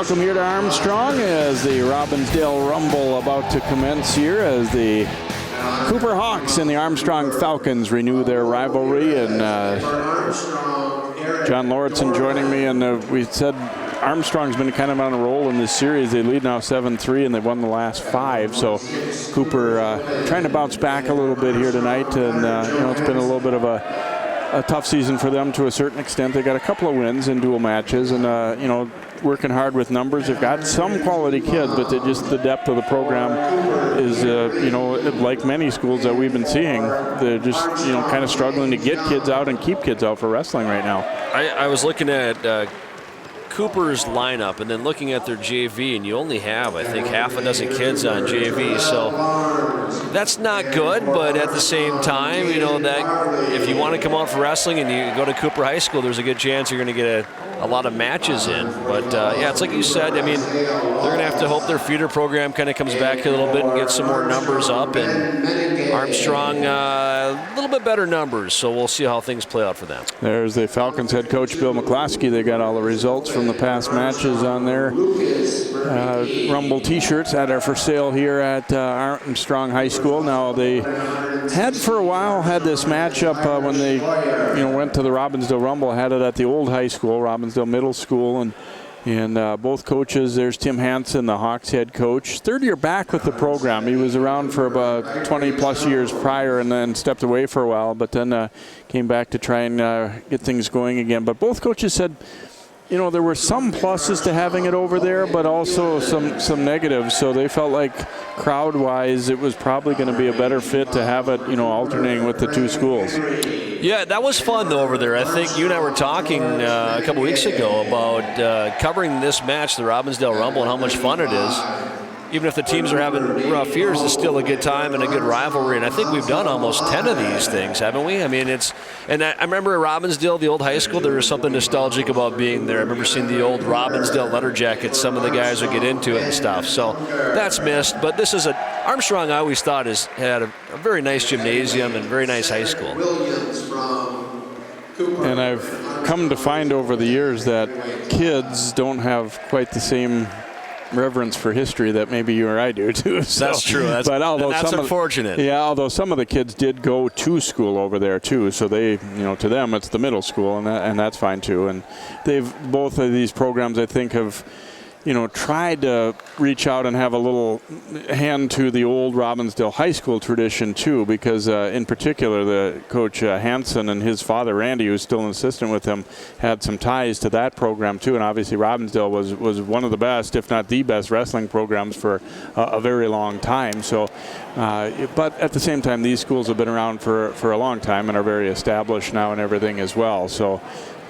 welcome here to Armstrong as the Robbinsdale Rumble about to commence here as the Cooper Hawks and the Armstrong Falcons renew their rivalry. And John Lauritsen joining me, and we said Armstrong's been kind of on a roll in this series. They lead now 7-3, and they've won the last 5. So Cooper trying to bounce back a little bit here tonight, and it's been a little bit of a tough season for them to a certain extent. They got a couple of wins in dual matches, and working hard with numbers. They've got some quality kids, but the depth of the program is, like many schools that we've been seeing, they're just, kind of struggling to get kids out and keep kids out for wrestling right now. I was looking at Cooper's lineup and then looking at their JV, and you only have, I think, half a dozen kids on JV, so that's not good. But at the same time, that if you want to come out for wrestling and you go to Cooper High School, there's a good chance you're going to get a lot of matches in. But it's like you said, they're going to have to hope their feeder program kind of comes back a little bit and gets some more numbers up, and Armstrong a little bit better numbers, so we'll see how things play out for them. There's the Falcons head coach Bill McCloskey. They got all the results from the past matches on their Rumble t-shirts that are for sale here at Armstrong High School. Now, they had for a while had this matchup when they went to the Robbinsdale Rumble, had it at the old high school, Robbinsdale Middle School, and both coaches, there's Tim Hansen, the Hawks head coach, third year back with the program. He was around for about 20 plus years prior and then stepped away for a while, but then came back to try and get things going again. But both coaches said, there were some pluses to having it over there, but also some negatives. So they felt like crowd-wise, it was probably going to be a better fit to have it, alternating with the two schools. Yeah, that was fun, though, over there. I think you and I were talking a couple weeks ago about covering this match, the Robbinsdale Rumble, and how much fun it is. Even if the teams are having rough years, it's still a good time and a good rivalry. And I think we've done almost 10 of these things, haven't we? I remember at Robbinsdale, the old high school, there was something nostalgic about being there. I remember seeing the old Robbinsdale letter jackets. Some of the guys would get into it and stuff. So that's missed. But this is Armstrong, I always thought, had a very nice gymnasium and very nice high school. And I've come to find over the years that kids don't have quite the same reverence for history that maybe you or I do too. So, that's true. That's unfortunate. Although some of the kids did go to school over there too, so they, to them it's the middle school, and that's fine too. And both of these programs, I think, have tried to reach out and have a little hand to the old Robbinsdale High School tradition too, because in particular the coach Hansen and his father Randy, who's still an assistant with him, had some ties to that program too. And obviously Robbinsdale was one of the best, if not the best, wrestling programs for a very long time. So, but at the same time, these schools have been around for a long time and are very established now and everything as well. So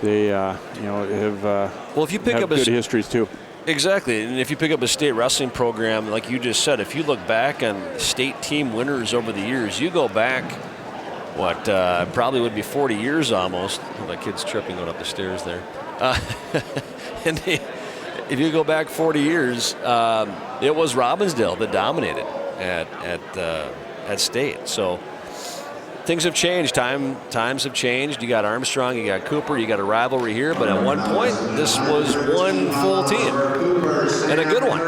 they have if you pick up good histories too. Exactly, and if you pick up a state wrestling program, like you just said, if you look back on state team winners over the years, you go back, probably would be 40 years almost. Oh, that kid's tripping going up the stairs there. And if you go back 40 years, it was Robbinsdale that dominated at state. So things have changed. Times have changed. You got Armstrong, you got Cooper, you got a rivalry here. But at one point, this was one full team and a good one.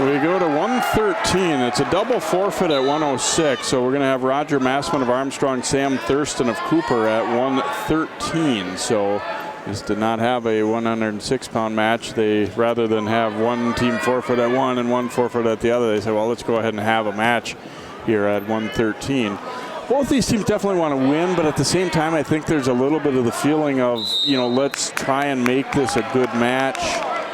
We go to 113. It's a double forfeit at 106. So we're going to have Roger Massman of Armstrong, Sam Thurston of Cooper at 113. So this did not have a 106-pound match. They, rather than have one team forfeit at one and one forfeit at the other, they said, well, let's go ahead and have a match here at 113. Both these teams definitely want to win, but at the same time, I think there's a little bit of the feeling of, let's try and make this a good match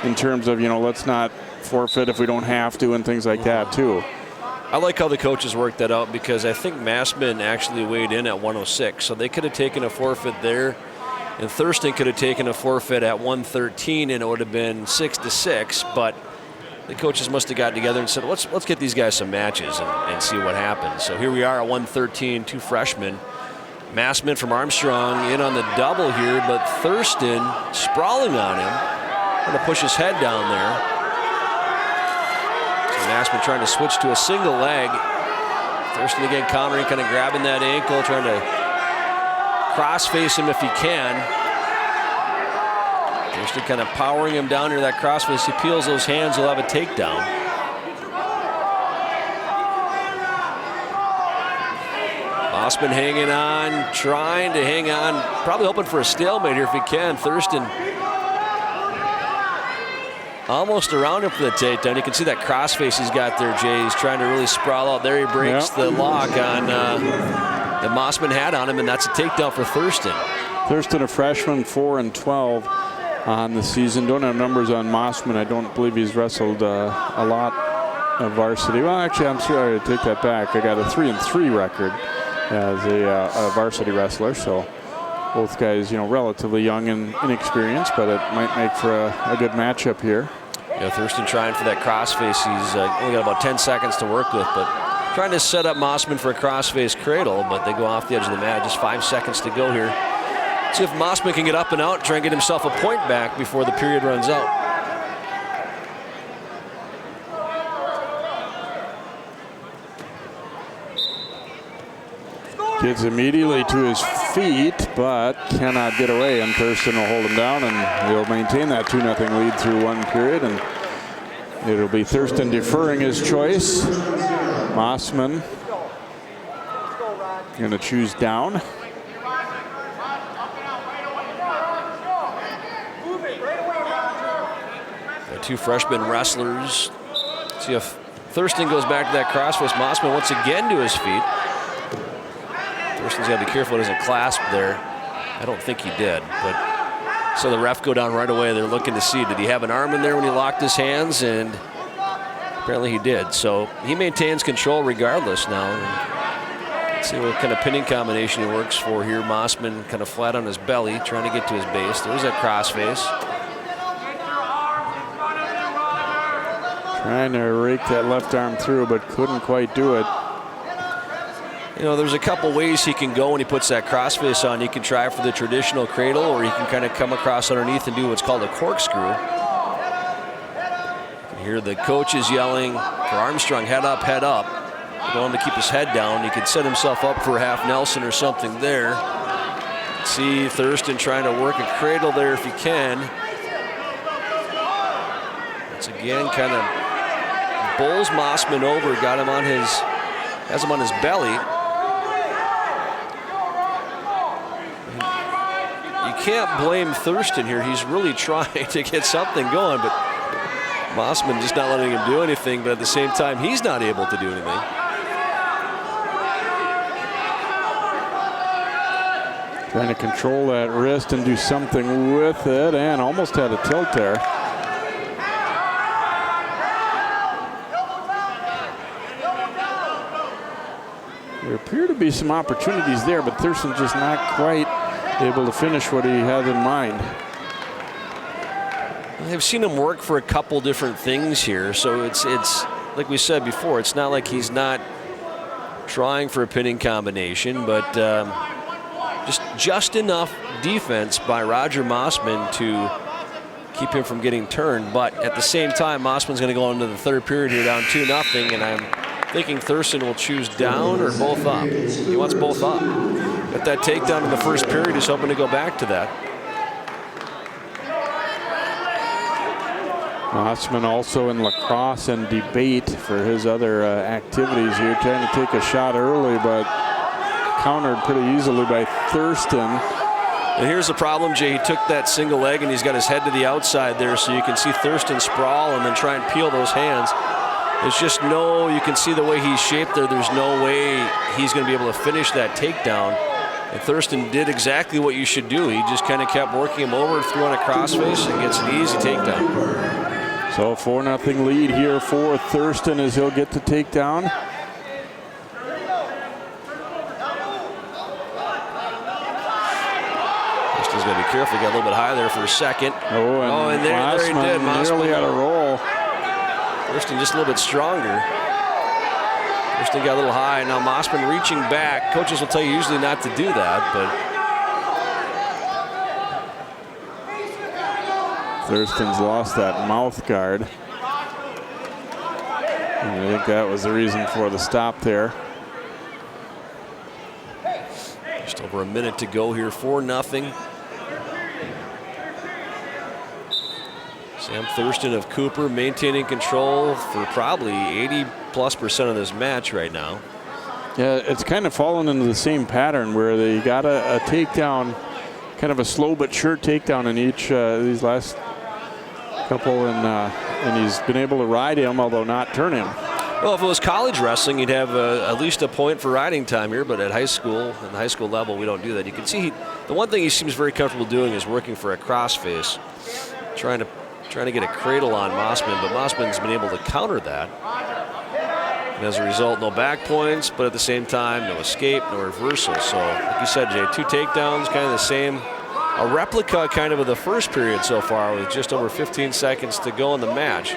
in terms of, let's not forfeit if we don't have to and things like that, too. I like how the coaches worked that out, because I think Massman actually weighed in at 106, so they could have taken a forfeit there. And Thurston could have taken a forfeit at 113, and it would have been 6-6. But the coaches must have gotten together and said, let's get these guys some matches and see what happens. So here we are at 113, two freshmen. Massman from Armstrong in on the double here, but Thurston sprawling on him. Going to push his head down there. So Massman trying to switch to a single leg. Thurston again countering, kind of grabbing that ankle, trying to cross-face him if he can. Thurston kind of powering him down near that crossface. He peels those hands, he'll have a takedown. Mossman hanging on, trying to hang on, probably hoping for a stalemate here if he can. Thurston almost around him for the takedown. You can see that crossface he's got there, Jay. He's trying to really sprawl out. There he breaks the lock on that Mossman had on him, and that's a takedown for Thurston. Thurston, a freshman, 4-12 on the season. Don't have numbers on Mossman. I don't believe he's wrestled a lot of varsity. Well, actually, I'm sorry to take that back. I got a 3-3 record as a varsity wrestler. So both guys, relatively young and inexperienced, but it might make for a good matchup here. Yeah, Thurston trying for that crossface. He's only got about 10 seconds to work with, but trying to set up Mossman for a crossface cradle, but they go off the edge of the mat. Just 5 seconds to go here. See if Mossman can get up and out, try and get himself a point back before the period runs out. Gets immediately to his feet, but cannot get away, and Thurston will hold him down, and he'll maintain that 2-0 lead through one period, and it'll be Thurston deferring his choice. Mossman going to choose down. The two freshman wrestlers. See if Thurston goes back to that crossface. Mossman once again to his feet. Thurston's got to be careful he doesn't clasp there. I don't think he did, but so the ref go down right away. They're looking to see, did he have an arm in there when he locked his hands? And apparently he did. So he maintains control regardless now. Let's see what kind of pinning combination he works for here. Mossman kind of flat on his belly, trying to get to his base. There's that crossface. Trying to rake that left arm through, but couldn't quite do it. There's a couple ways he can go when he puts that crossface on. He can try for the traditional cradle, or he can kind of come across underneath and do what's called a corkscrew. You can hear the coaches yelling for Armstrong, head up, head up. They want him to keep his head down. He could set himself up for a half Nelson or something there. See Thurston trying to work a cradle there if he can. Once again, kind of bowls Mossman over, has him on his belly. You can't blame Thurston here. He's really trying to get something going, but Mossman just not letting him do anything, but at the same time, he's not able to do anything. Trying to control that wrist and do something with it, and almost had a tilt there. There appear to be some opportunities there, but Thurston just not quite able to finish what he had in mind. I've seen him work for a couple different things here, so it's like we said before, it's not like he's not trying for a pinning combination, but just enough defense by Roger Mossman to keep him from getting turned. But at the same time, Mossman's going to go into the third period here down 2-0, and I'm thinking Thurston will choose down or both up. He wants both up. Got that takedown in the first period. He's hoping to go back to that. Mossman also in lacrosse and debate for his other activities here, trying to take a shot early, but countered pretty easily by Thurston. And here's the problem, Jay. He took that single leg and he's got his head to the outside there, so you can see Thurston sprawl and then try and peel those hands. There's just you can see the way he's shaped there, there's no way he's going to be able to finish that takedown. And Thurston did exactly what you should do. He just kind of kept working him over, threw on a crossface, and gets an easy takedown. So 4-0 lead here for Thurston as he'll get the takedown. Thurston's going to be careful. He got a little bit high there for a second. And there he did. Mossman nearly had a roll. Thurston just a little bit stronger. Thurston got a little high. Now Mossman reaching back. Coaches will tell you usually not to do that, but Thurston's lost that mouth guard. And I think that was the reason for the stop there. Just over a minute to go here, 4-0. Sam Thurston of Cooper maintaining control for probably 80+% of this match right now. Yeah, it's kind of fallen into the same pattern where they got a takedown, kind of a slow but sure takedown in each these last couple, and he's been able to ride him, although not turn him. Well, if it was college wrestling, you'd have at least a point for riding time here, but at high school, at the high school level, we don't do that. You can see the one thing he seems very comfortable doing is working for a crossface, trying to get a cradle on Mossman, but Mossman's been able to counter that. And as a result, no back points, but at the same time, no escape, no reversal. So, like you said, Jay, 2 takedowns, kind of the same. A replica kind of the first period so far with just over 15 seconds to go in the match.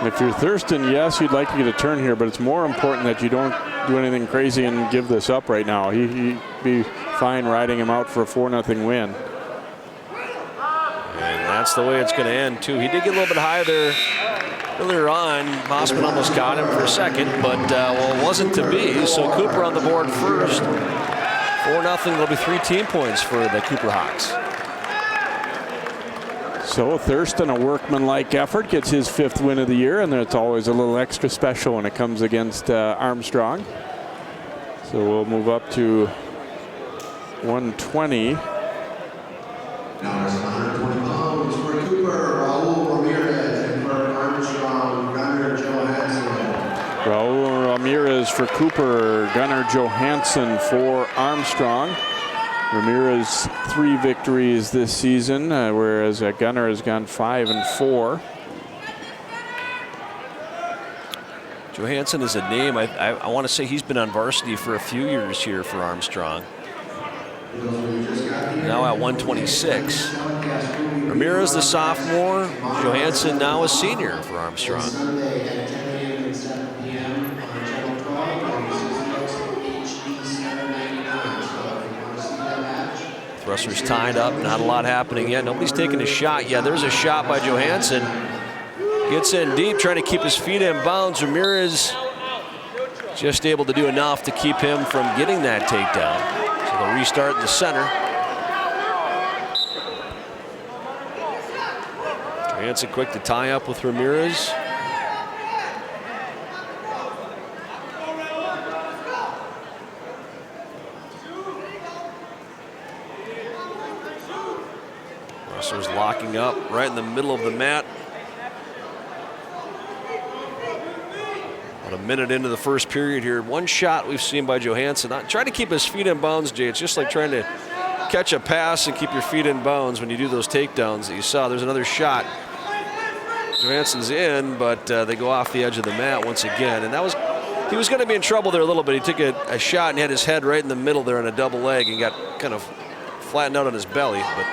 If you're Thurston, yes, you'd like to get a turn here, but it's more important that you don't do anything crazy and give this up right now. He'd be fine riding him out for a 4-0 win. And that's the way it's going to end, too. He did get a little bit high there earlier on. Mossman almost got him for a second, but well, it wasn't to be. So Cooper on the board first. 4-0. There'll be 3 team points for the Cooper Hawks. So Thurston, a workmanlike effort, gets his 5th win of the year, and it's always a little extra special when it comes against Armstrong. So we'll move up to 120. Now it's 120 pounds for Cooper, Raul Ramirez, and for Armstrong, Gunnar Johansson. Raul Ramirez for Cooper, Gunnar Johansson for Armstrong. Ramirez 3 victories this season, whereas Gunnar has gone 5-4. Johansson is a name. I want to say he's been on varsity for a few years here for Armstrong. Now at 126. Ramirez the sophomore, Johansson now a senior for Armstrong. Sunday at 10 a.m. and 7 p.m. on Channel 12 and CCX HD 799. So if you want to see that match. Thrusters tied up, not a lot happening yet. Nobody's taking a shot yet. There's a shot by Johansson. Gets in deep, trying to keep his feet in bounds. Ramirez just able to do enough to keep him from getting that takedown. So they'll restart in the center. Johansson quick to tie up with Ramirez. Wrestlers locking up right in the middle of the mat. About a minute into the first period here. One shot we've seen by Johansson. Trying to keep his feet in bounds, Jay. It's just like trying to catch a pass and keep your feet in bounds when you do those takedowns that you saw. There's another shot. Johansson's in, but they go off the edge of the mat once again. And he was going to be in trouble there a little bit. He took a shot and had his head right in the middle there on a double leg and got kind of flattened out on his belly. But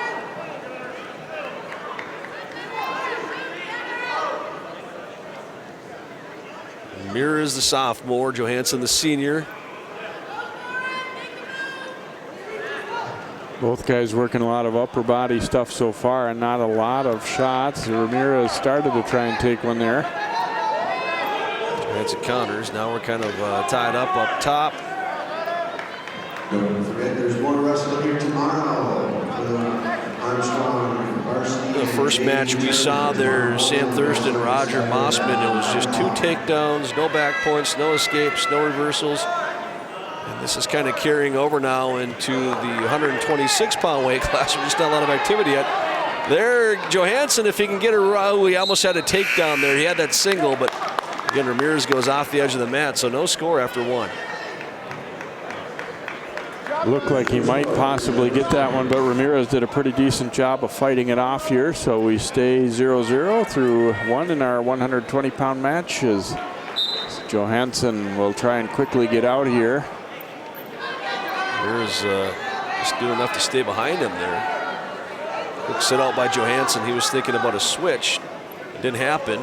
Ramirez the sophomore, Johansson the senior. Both guys working a lot of upper body stuff so far and not a lot of shots. Ramirez started to try and take one there. Johansson counters. Now we're kind of tied up top. Don't forget there's more wrestling here tomorrow. Armstrong varsity. The first match we saw there, Sam Thurston, Roger Mossman, it was just 2 takedowns, no back points, no escapes, no reversals. And this is kind of carrying over now into the 126-pound weight class. There's just not a lot of activity yet. There, Johansson, if he can get a row, he almost had a takedown there. He had that single, but again, Ramirez goes off the edge of the mat, so no score after 1. Looked like he might possibly get that one, but Ramirez did a pretty decent job of fighting it off here. So we stay 0-0 through 1 in our 120-pound match as Johansson will try and quickly get out here. Ramirez just doing enough to stay behind him there. Quick sit out by Johansson. He was thinking about a switch. It didn't happen.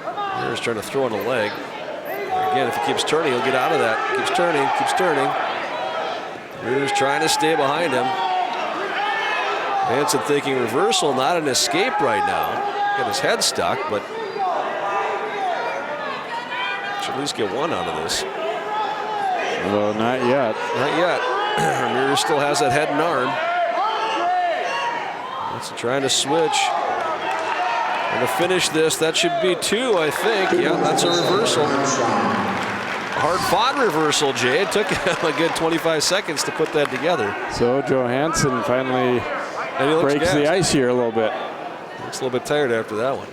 Ramirez trying to throw in a leg. Again, if he keeps turning, he'll get out of that. Keeps turning, keeps turning. Ramirez trying to stay behind him. Johansson thinking reversal, not an escape right now. Got his head stuck, but should at least get one out of this. Well, not yet. Not yet. Ramirez still has that head and arm. That's trying to switch. And to finish this, that should be 2, I think. Yeah, that's a reversal. Hard-fought reversal, Jay. It took him a good 25 seconds to put that together. So Johansson finally breaks the ice here a little bit. Looks a little bit tired after that one.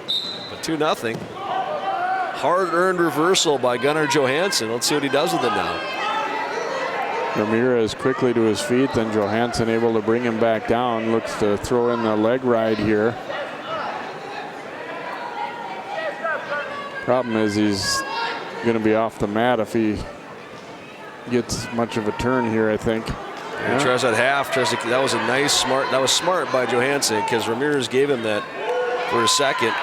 But 2-0. Hard-earned reversal by Gunnar Johansson. Let's see what he does with it now. Ramirez quickly to his feet, then Johansson able to bring him back down. Looks to throw in the leg ride here. Problem is he's going to be off the mat if he gets much of a turn here, I think. Yeah. He tries that half. That was a nice, smart. That was smart by Johansson because Ramirez gave him that for a second.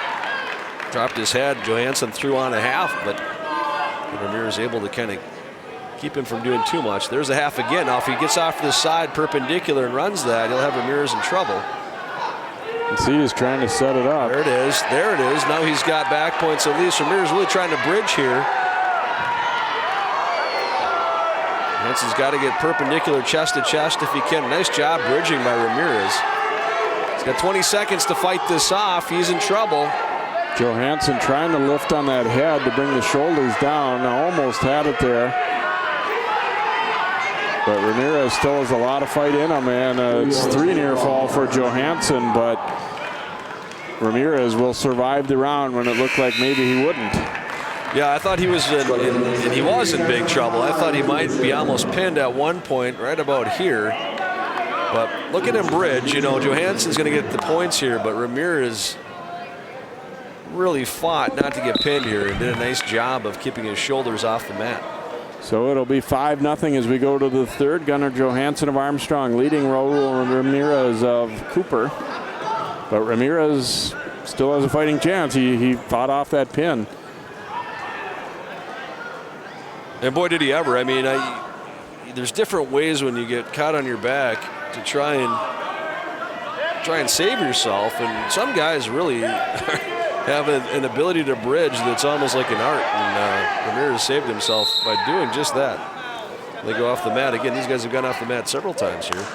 Dropped his head. Johansson threw on a half, but Ramirez able to kind of keep him from doing too much. There's a half again. Now, if he gets off to the side perpendicular and runs that, he'll have Ramirez in trouble. And see, he's trying to set it up. There it is. There it is. Now he's got back points at least. Ramirez really trying to bridge here. Hanson's got to get perpendicular chest to chest if he can. Nice job bridging by Ramirez. He's got 20 seconds to fight this off. He's in trouble. Johansson trying to lift on that head to bring the shoulders down. Almost had it there. But Ramirez still has a lot of fight in him, and it's 3 near fall for Johansson, but Ramirez will survive the round when it looked like maybe he wouldn't. Yeah, I thought he was and he was in big trouble. I thought he might be almost pinned at one point right about here. But look at him bridge. You know, Johansson's going to get the points here, but Ramirez really fought not to get pinned here and did a nice job of keeping his shoulders off the mat. So it'll be 5-0 as we go to the third. Gunnar Johansson of Armstrong leading Raul Ramirez of Cooper. But Ramirez still has a fighting chance. He fought off that pin. And boy, did he ever. I mean, there's different ways when you get caught on your back to try and save yourself. And some guys really have an ability to bridge that's almost like an art. And Ramirez saved himself by doing just that. They go off the mat. Again, these guys have gone off the mat several times here.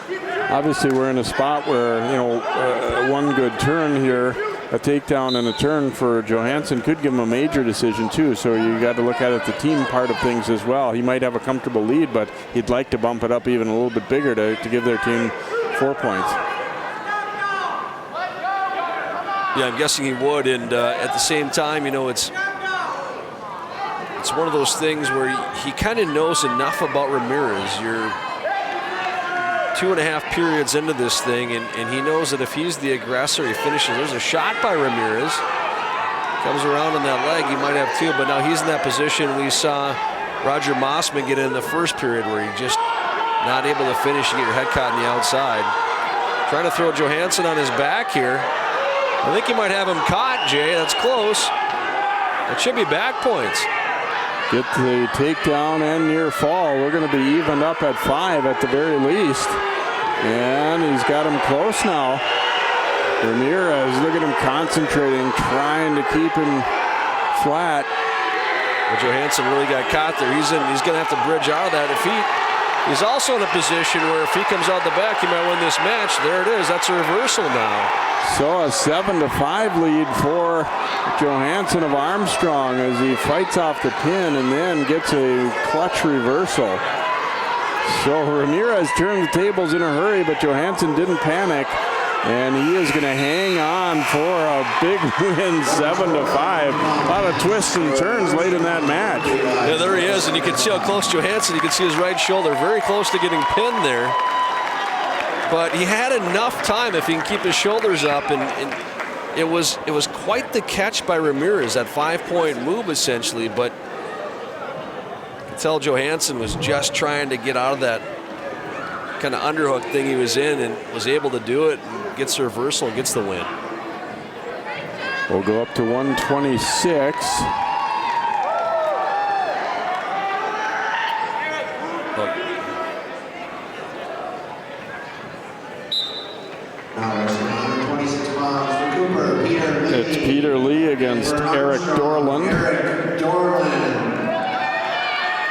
Obviously, we're in a spot where, you know, one good turn here, a takedown and a turn for Johansson could give him a major decision too. So you got to look at it, the team part of things as well. He might have a comfortable lead, but he'd like to bump it up even a little bit bigger to give their team 4 points. Yeah, I'm guessing he would. And at the same time, you know, it's one of those things where he kind of knows enough about Ramirez. You're 2.5 periods into this thing, and he knows that if he's the aggressor, he finishes. There's a shot by Ramirez. Comes around on that leg. He might have 2, but now he's in that position we saw Roger Mossman get in the first period where he just not able to finish and get your head caught on the outside. Trying to throw Johansson on his back here. I think he might have him caught, Jay. That's close. It should be back points. Get the takedown and near fall. We're going to be evened up at 5 at the very least. And he's got him close now. Ramirez, look at him concentrating, trying to keep him flat. Well, Johansson really got caught there. He's going to have to bridge out of that. He's also in a position where if he comes out the back, he might win this match. There it is. That's a reversal now. So a 7-5 lead for Johansson of Armstrong as he fights off the pin and then gets a clutch reversal. So Ramirez turned the tables in a hurry, but Johansson didn't panic, and he is going to hang on for a big win, 7-5. A lot of twists and turns late in that match. Yeah, there he is, and you can see how close Johansson. You can see his right shoulder very close to getting pinned there. But he had enough time if he can keep his shoulders up, and it was quite the catch by Ramirez, that 5-point move essentially. But you can tell Johansson was just trying to get out of that kind of underhook thing he was in, and was able to do it and gets the reversal and gets the win. We'll go up to 126. It's Peter Lee against Eric Dorland.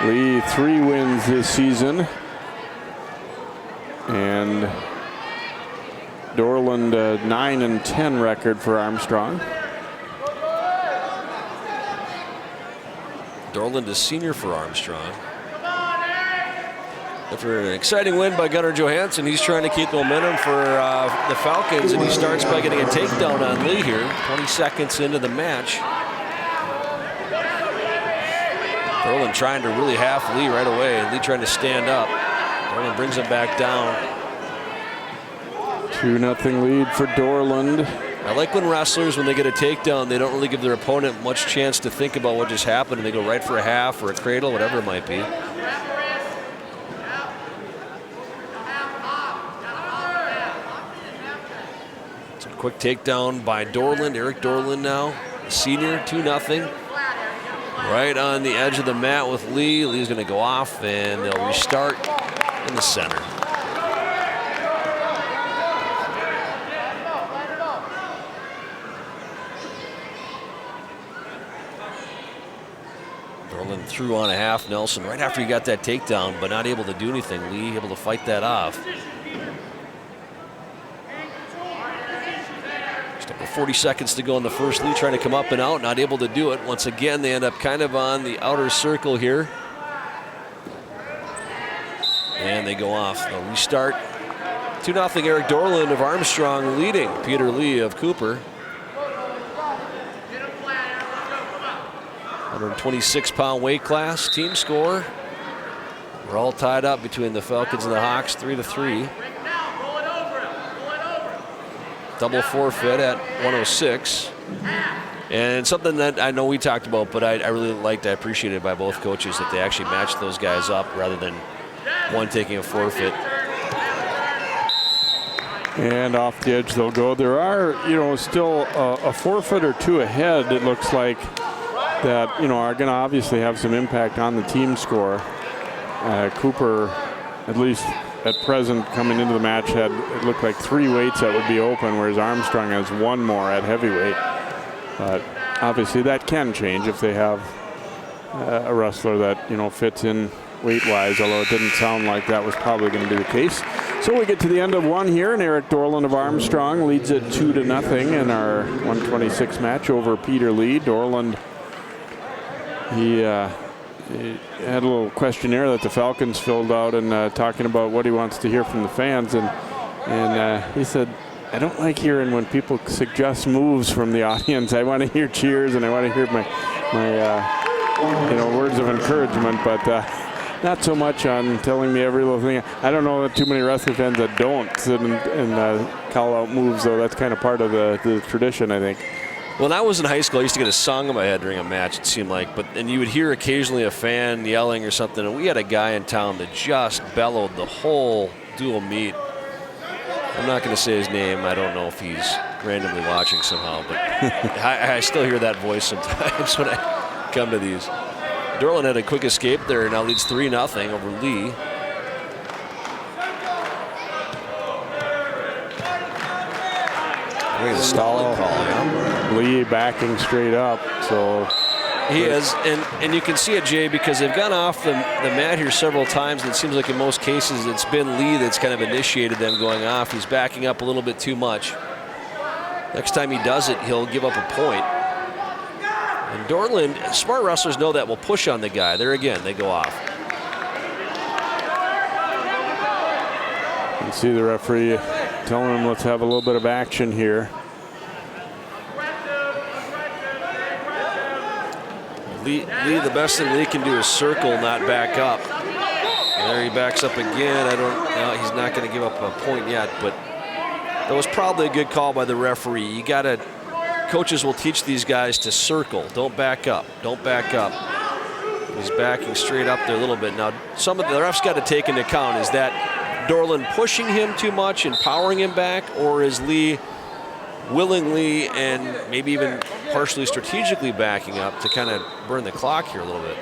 Lee 3 wins this season. And Dorland 9-10 record for Armstrong. Dorland is senior for Armstrong. After an exciting win by Gunnar Johansson, he's trying to keep the momentum for the Falcons, and he starts by getting a takedown on Lee here, 20 seconds into the match. Dorland trying to really half Lee right away. Lee trying to stand up. Dorland brings him back down. 2-0 lead for Dorland. I like when wrestlers, when they get a takedown, they don't really give their opponent much chance to think about what just happened, and they go right for a half or a cradle, whatever it might be. Quick takedown by Dorland, Eric Dorland now, senior, 2-0. Right on the edge of the mat with Lee. Lee's going to go off, and they'll restart in the center. Dorland threw on a half Nelson right after he got that takedown, but not able to do anything. Lee able to fight that off. 40 seconds to go in the first. Lee trying to come up and out, not able to do it. Once again, they end up kind of on the outer circle here. And they go off. They'll restart. 2-0 Eric Dorland of Armstrong leading Peter Lee of Cooper. 126-pound weight class. Team score. We're all tied up between the Falcons and the Hawks, 3-3. Double forfeit at 106. And something that I know we talked about, but I really liked, I appreciated by both coaches that they actually matched those guys up rather than one taking a forfeit. And off the edge they'll go. There are, still a forfeit or two ahead, it looks like, that, are going to obviously have some impact on the team score. Cooper, at least at present, coming into the match, had, it looked like 3 weights that would be open, whereas Armstrong has 1 more at heavyweight. But obviously that can change if they have a wrestler that, fits in weight-wise, although it didn't sound like that was probably going to be the case. So we get to the end of one here, and Eric Dorland of Armstrong leads it 2-0 in our 126 match over Peter Lee. Dorland, he had a little questionnaire that the Falcons filled out and talking about what he wants to hear from the fans, and he said, I don't like hearing when people suggest moves from the audience. I want to hear cheers and I want to hear my words of encouragement, but not so much on telling me every little thing. I don't know too many wrestling fans that don't sit and call out moves, though. That's kind of part of the tradition, I think. When I was in high school, I used to get a song in my head during a match, it seemed like, and you would hear occasionally a fan yelling or something, and we had a guy in town that just bellowed the whole dual meet. I'm not going to say his name. I don't know if he's randomly watching somehow, but I still hear that voice sometimes when I come to these. Dorland had a quick escape there, now leads 3-0 over Lee. He's a stalling call, yeah. Lee backing straight up, so. He is, and you can see it, Jay, because they've gone off the mat here several times, and it seems like in most cases it's been Lee that's kind of initiated them going off. He's backing up a little bit too much. Next time he does it, he'll give up a point. And Dorland, smart wrestlers know that will push on the guy. There again, they go off. You can see the referee telling him, let's have a little bit of action here. Lee, the best thing Lee can do is circle, not back up. And there he backs up again. He's not going to give up a point yet, but that was probably a good call by the referee. Coaches will teach these guys to circle. Don't back up. Don't back up. He's backing straight up there a little bit. Now, some of the refs got to take into account, is that Dorland pushing him too much and powering him back, or is Lee willingly and maybe even partially strategically backing up to kind of burn the clock here a little bit?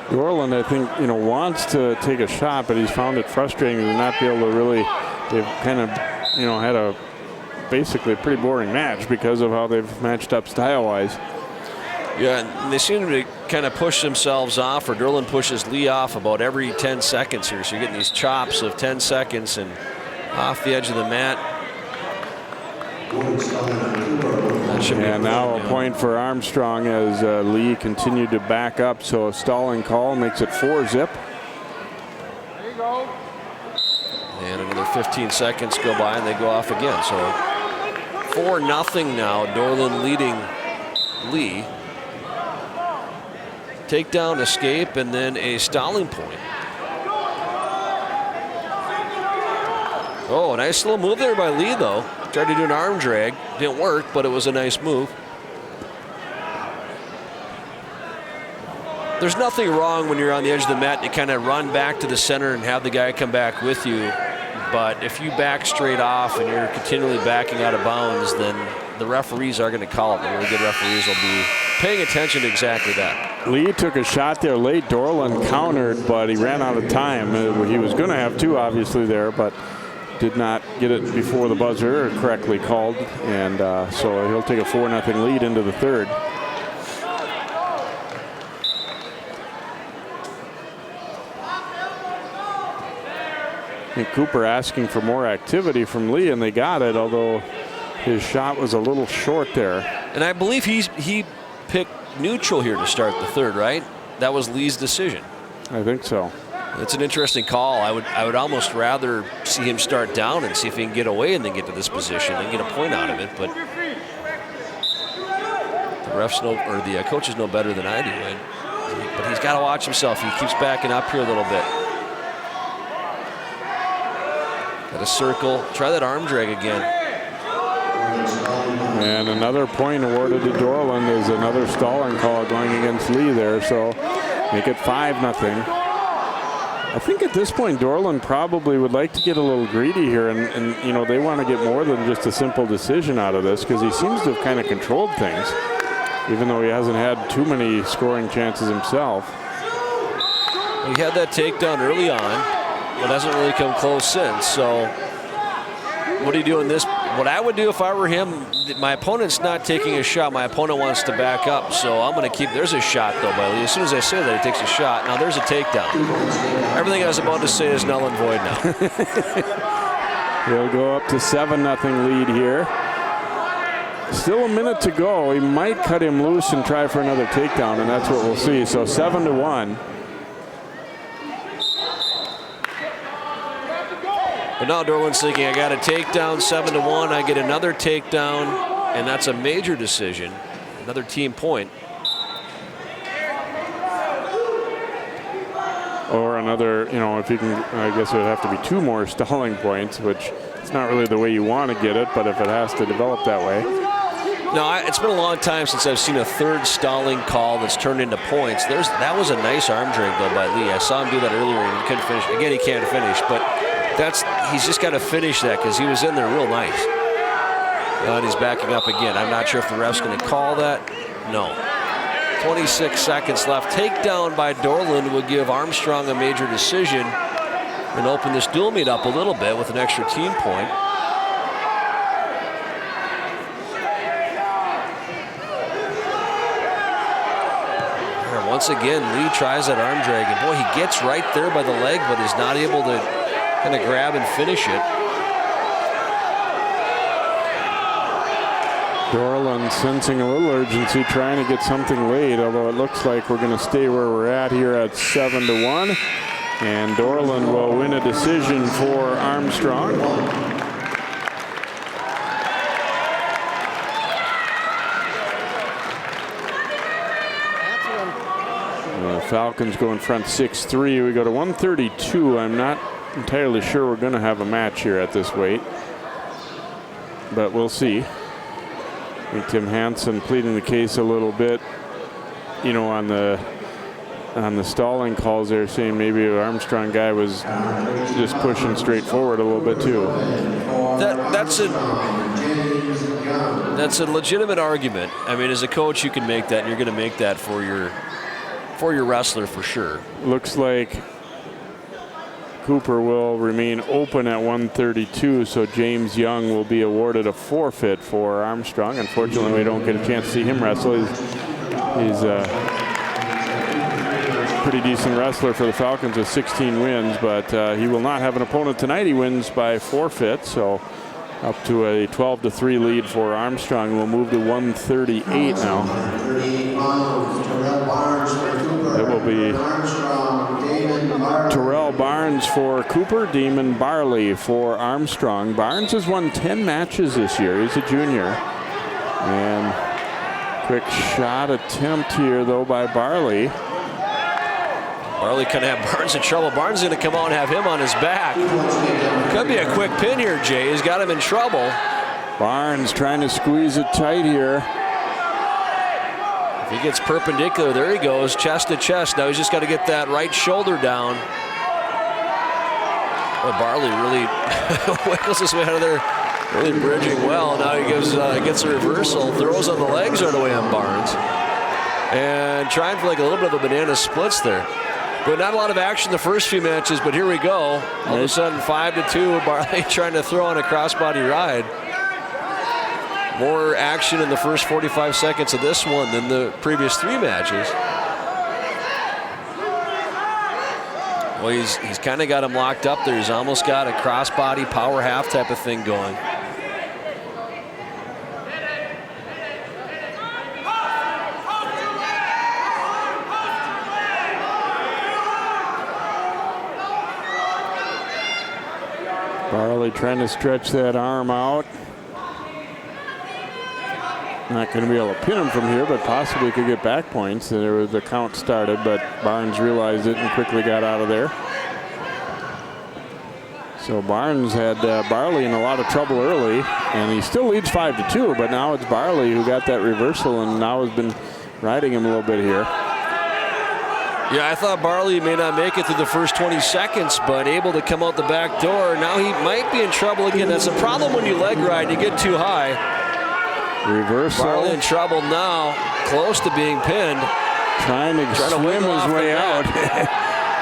Dorland, I think, wants to take a shot, but he's found it frustrating to not be able to really. They've kind of, had a basically a pretty boring match because of how they've matched up style-wise. Yeah, and they seem to kind of push themselves off, or Dorland pushes Lee off about every 10 seconds here. So you're getting these chops of 10 seconds and off the edge of the mat. That should be And now a yeah. point for Armstrong as Lee continued to back up. So a stalling call makes it 4-zip. And another 15 seconds go by and they go off again. So 4-0 now. Dorland leading Lee. Takedown, escape, and then a stalling point. Oh, nice little move there by Lee, though. Tried to do an arm drag. Didn't work, but it was a nice move. There's nothing wrong when you're on the edge of the mat. You kind of run back to the center and have the guy come back with you. But if you back straight off and you're continually backing out of bounds, then the referees are going to call it. The really good referees will be paying attention to exactly that. Lee took a shot there late. Dorland countered, but he ran out of time. He was going to have two, obviously, there, but did not get it before the buzzer, correctly called. And so he'll take a 4-0 lead into the third. I think Cooper asking for more activity from Lee, and they got it, although his shot was a little short there. And I believe he picked neutral here to start the third, right? That was Lee's decision. I think so. It's an interesting call. I would almost rather see him start down and see if he can get away and then get to this position and get a point out of it. But the refs know, or the coaches know better than I do. But he's got to watch himself. He keeps backing up here a little bit. Got a circle. Try that arm drag again. And another point awarded to Dorland is another stalling call going against Lee there. So make it 5-0. I think at this point Dorland probably would like to get a little greedy here, and you know, they want to get more than just a simple decision out of this, because he seems to have kind of controlled things, even though he hasn't had too many scoring chances himself. He had that takedown early on, but hasn't really come close since. So what do you do in this? What I would do if I were him, my opponent's not taking a shot. My opponent wants to back up, so I'm going to keep. There's a shot, though, by Lee. As soon as I say that, he takes a shot. Now there's a takedown. Everything I was about to say is null and void now. He'll go up to 7-0 lead here. Still a minute to go. He might cut him loose and try for another takedown, and that's what we'll see. So 7-1. But now Dorland's thinking, I got a takedown, 7-1. I get another takedown, and that's a major decision. Another team point. Or another, you know, if you can, I guess it would have to be 2 more stalling points, which it's not really the way you want to get it, but if it has to develop that way. No, it's been a long time since I've seen a third stalling call that's turned into points. That was a nice arm drag, though, by Lee. I saw him do that earlier, and he couldn't finish. Again, he can't finish, but he's just got to finish that because he was in there real nice. And he's backing up again. I'm not sure if the ref's going to call that. No. 26 seconds left. Takedown by Dorland would give Armstrong a major decision and open this dual meet up a little bit with an extra team point. And once again, Lee tries that arm drag, and boy, he gets right there by the leg, but is not able to kind of grab and finish it. Dorland sensing a little urgency, trying to get something laid, although it looks like we're going to stay where we're at here at 7-1. And Dorland will win a decision for Armstrong. The Falcons go in front 6-3. We go to 132. I'm not entirely sure we're going to have a match here at this weight, but we'll see. I think Tim Hansen pleading the case a little bit, you know, on the stalling calls there, saying maybe an Armstrong guy was just pushing straight forward a little bit too. That's a legitimate argument. I mean, as a coach, you can make that, and you're going to make that for your wrestler for sure. Looks like Cooper will remain open at 132, so James Young will be awarded a forfeit for Armstrong. Unfortunately, we don't get a chance to see him wrestle. He's a pretty decent wrestler for the Falcons with 16 wins, but he will not have an opponent tonight. He wins by forfeit, so Up to a 12-3 lead for Armstrong. We'll move to 138 now. It will be Terrell Barnes for Cooper, Damon Barley for Armstrong. Barnes has won 10 matches this year. He's a junior. And quick shot attempt here, though, by Barley. Barley can have Barnes in trouble. Barnes is going to come out and have him on his back. Could be a quick pin here, Jay. He's got him in trouble. Barnes trying to squeeze it tight here. If he gets perpendicular, there he goes, chest to chest. Now he's just got to get that right shoulder down. Boy, Barley really wiggles his way out of there, really bridging well. Now he gets a reversal, throws on the legs right away on Barnes. And trying for like a little bit of a banana splits there. But not a lot of action the first few matches, but here we go. All of a sudden, 5-2, Barley trying to throw on a crossbody ride. More action in the first 45 seconds of this one than the previous 3 matches. Well, he's kind of got him locked up there. He's almost got a crossbody power half type of thing going. Barley trying to stretch that arm out. Not going to be able to pin him from here, but possibly could get back points. There was the count started, but Barnes realized it and quickly got out of there. So Barnes had Barley in a lot of trouble early, and he still leads 5-2, but now it's Barley who got that reversal and now has been riding him a little bit here. Yeah, I thought Barley may not make it through the first 20 seconds, but able to come out the back door. Now he might be in trouble again. That's a problem when you leg ride and you get too high. Reversal. Barley in trouble now, close to being pinned. Trying to swim his way out.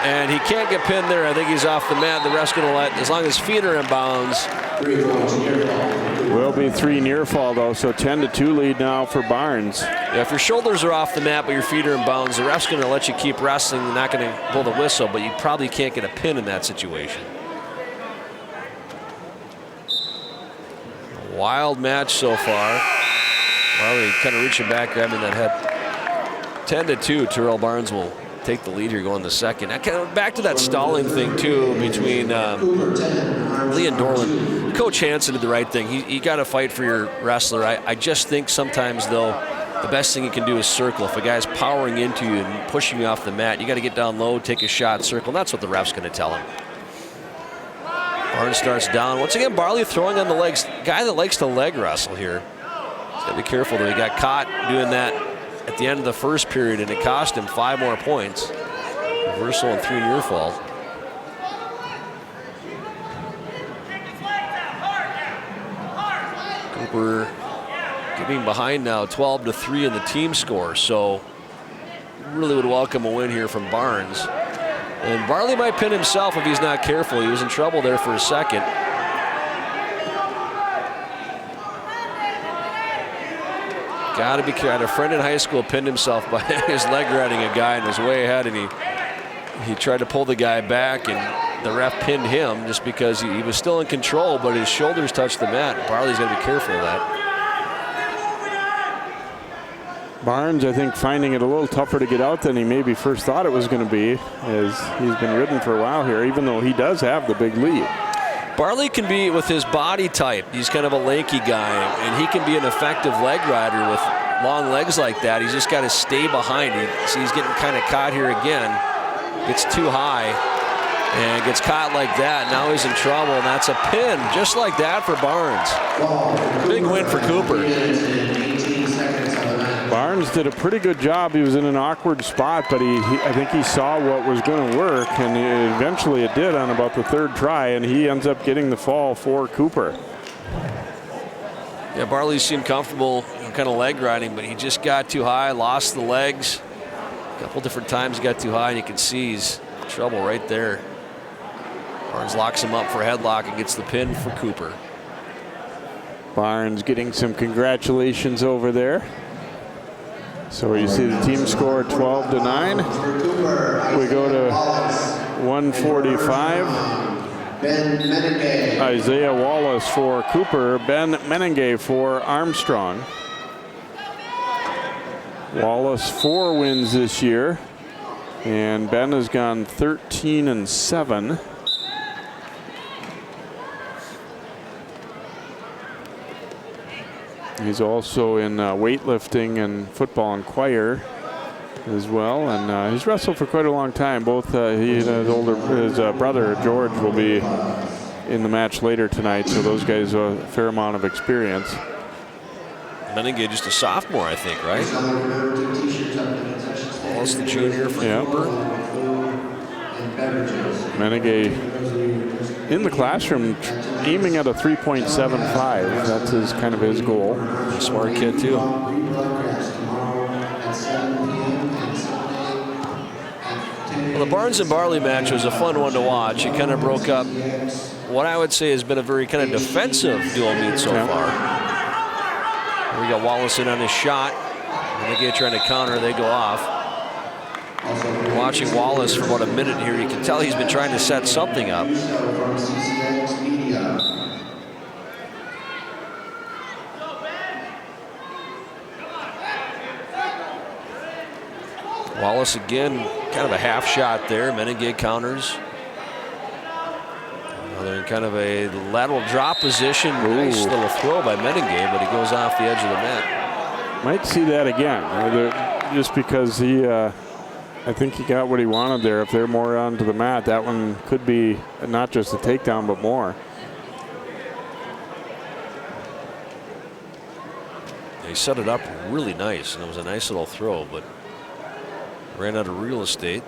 And he can't get pinned there. I think he's off the mat. The ref's going to let, as long as feet are in bounds. Will be 3 near fall, though, so 10-2 lead now for Barnes. Yeah, if your shoulders are off the mat but your feet are in bounds, the ref's going to let you keep wrestling. They're not going to blow the whistle, but you probably can't get a pin in that situation. Wild match so far. Barley kind of reaching back, grabbing that head. 10-2, Terrell Barnes will take the lead here going the second. Kind of back to that stalling thing, too, between Lee and Dorland. Coach Hansen did the right thing. You got to fight for your wrestler. I just think sometimes, though, the best thing you can do is circle. If a guy's powering into you and pushing you off the mat, you got to get down low, take a shot, circle. And that's what the ref's going to tell him. Barnes starts down. Once again, Barley throwing on the legs. Guy that likes to leg wrestle here. He's got to be careful, though. He got caught doing that at the end of the first period, and it cost him 5 more points. Reversal and 3 near fall. Cooper getting behind now, 12-3 in the team score. So really would welcome a win here from Barnes. And Barley might pin himself if he's not careful. He was in trouble there for a second. Got to be careful. A friend in high school pinned himself by his leg riding a guy and was way ahead, and he tried to pull the guy back, and the ref pinned him just because he was still in control, but his shoulders touched the mat. Barley's got to be careful of that. Barnes, I think, finding it a little tougher to get out than he maybe first thought it was going to be, as he's been ridden for a while here, even though he does have the big lead. Barley can be, with his body type, he's kind of a lanky guy, and he can be an effective leg rider with long legs like that. He's just got to stay behind. See, he's getting kind of caught here again. Gets too high and gets caught like that. Now he's in trouble, and that's a pin just like that for Barnes. Big win for Cooper. Barnes did a pretty good job. He was in an awkward spot, but I think he saw what was going to work, and eventually it did on about the 3rd try, and he ends up getting the fall for Cooper. Yeah, Barley seemed comfortable kind of leg riding, but he just got too high, lost the legs. A couple different times he got too high, and you can see he's in trouble right there. Barnes locks him up for a headlock and gets the pin for Cooper. Barnes getting some congratulations over there. So you see the team score 12-9. We go to 145. Ben Meningay. Isaiah Wallace for Cooper. Ben Meningay for Armstrong. Wallace 4 wins this year, and Ben has gone 13-7. He's also in weightlifting and football and choir as well, and he's wrestled for quite a long time. Both he and his brother George will be in the match later tonight, so those guys have a fair amount of experience. Meningay just a sophomore, I think, right? Wallace the junior for Cooper. Meningay in the classroom aiming at a 3.75. That's kind of his goal. A smart kid too. Well, the Barnes and Barley match was a fun one to watch. It kind of broke up what I would say has been a very kind of defensive dual meet so far. We got Wallace in on his shot. Meningay trying to counter, they go off. Watching Wallace for about a minute here, you can tell he's been trying to set something up. From CCX Media. Wallace again, kind of a half shot there. Meningay counters. They're in kind of a lateral drop position. Nice little throw by Meningay, but he goes off the edge of the mat. Might see that again, just because he, I think he got what he wanted there. If they're more onto the mat, that one could be not just a takedown, but more. They set it up really nice, and it was a nice little throw, but ran out of real estate.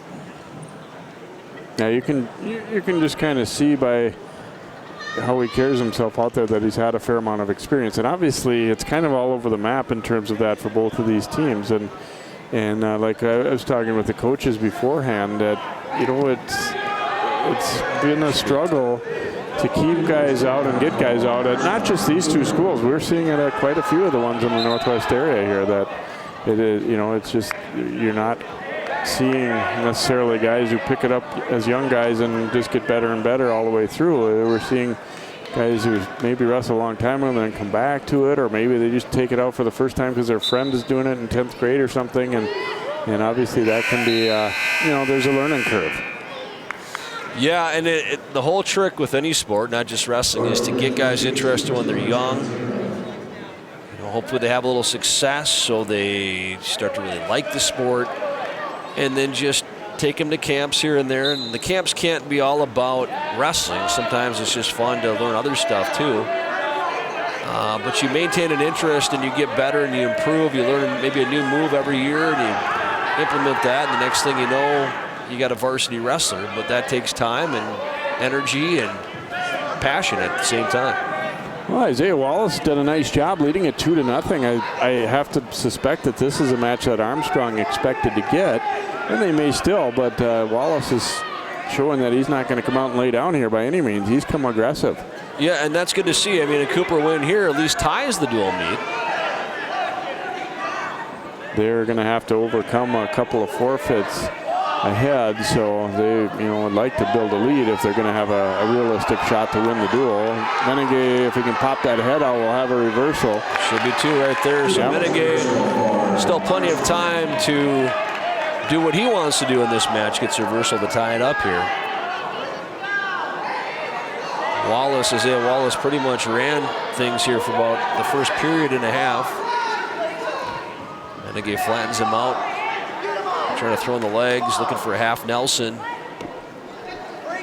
Now you can just kind of see by how he carries himself out there that he's had a fair amount of experience, and obviously it's kind of all over the map in terms of that for both of these teams. And like I was talking with the coaches beforehand, that it's been a struggle to keep guys out and get guys out at not just these two schools. We're seeing it at quite a few of the ones in the Northwest area here. That it is, it's just you're not seeing necessarily guys who pick it up as young guys and just get better and better all the way through. We're seeing guys who maybe wrestle a long time and then come back to it, or maybe they just take it out for the first time because their friend is doing it in 10th grade or something, and obviously that can be there's a learning curve. Yeah, and the whole trick with any sport, not just wrestling, is to get guys interested when they're young. Hopefully they have a little success so they start to really like the sport, and then just take them to camps here and there. And the camps can't be all about wrestling. Sometimes it's just fun to learn other stuff too. But you maintain an interest and you get better and you improve. You learn maybe a new move every year and you implement that. And the next thing you know, you got a varsity wrestler. But that takes time and energy and passion at the same time. Well, Isaiah Wallace did a nice job leading it 2-0. I have to suspect that this is a match that Armstrong expected to get, and they may still, but Wallace is showing that he's not going to come out and lay down here by any means. He's come aggressive. Yeah, and that's good to see. I mean, a Cooper win here at least ties the dual meet. They're going to have to overcome a couple of forfeits ahead, so they would like to build a lead if they're going to have a realistic shot to win the duel. Meningay, if he can pop that head out, will have a reversal. Should be two right there. So Meningay, still plenty of time to do what he wants to do in this match. Gets a reversal to tie it up here. Isaiah Wallace pretty much ran things here for about the first period and a half. Meningay flattens him out. Trying to throw in the legs, looking for a half Nelson. Trying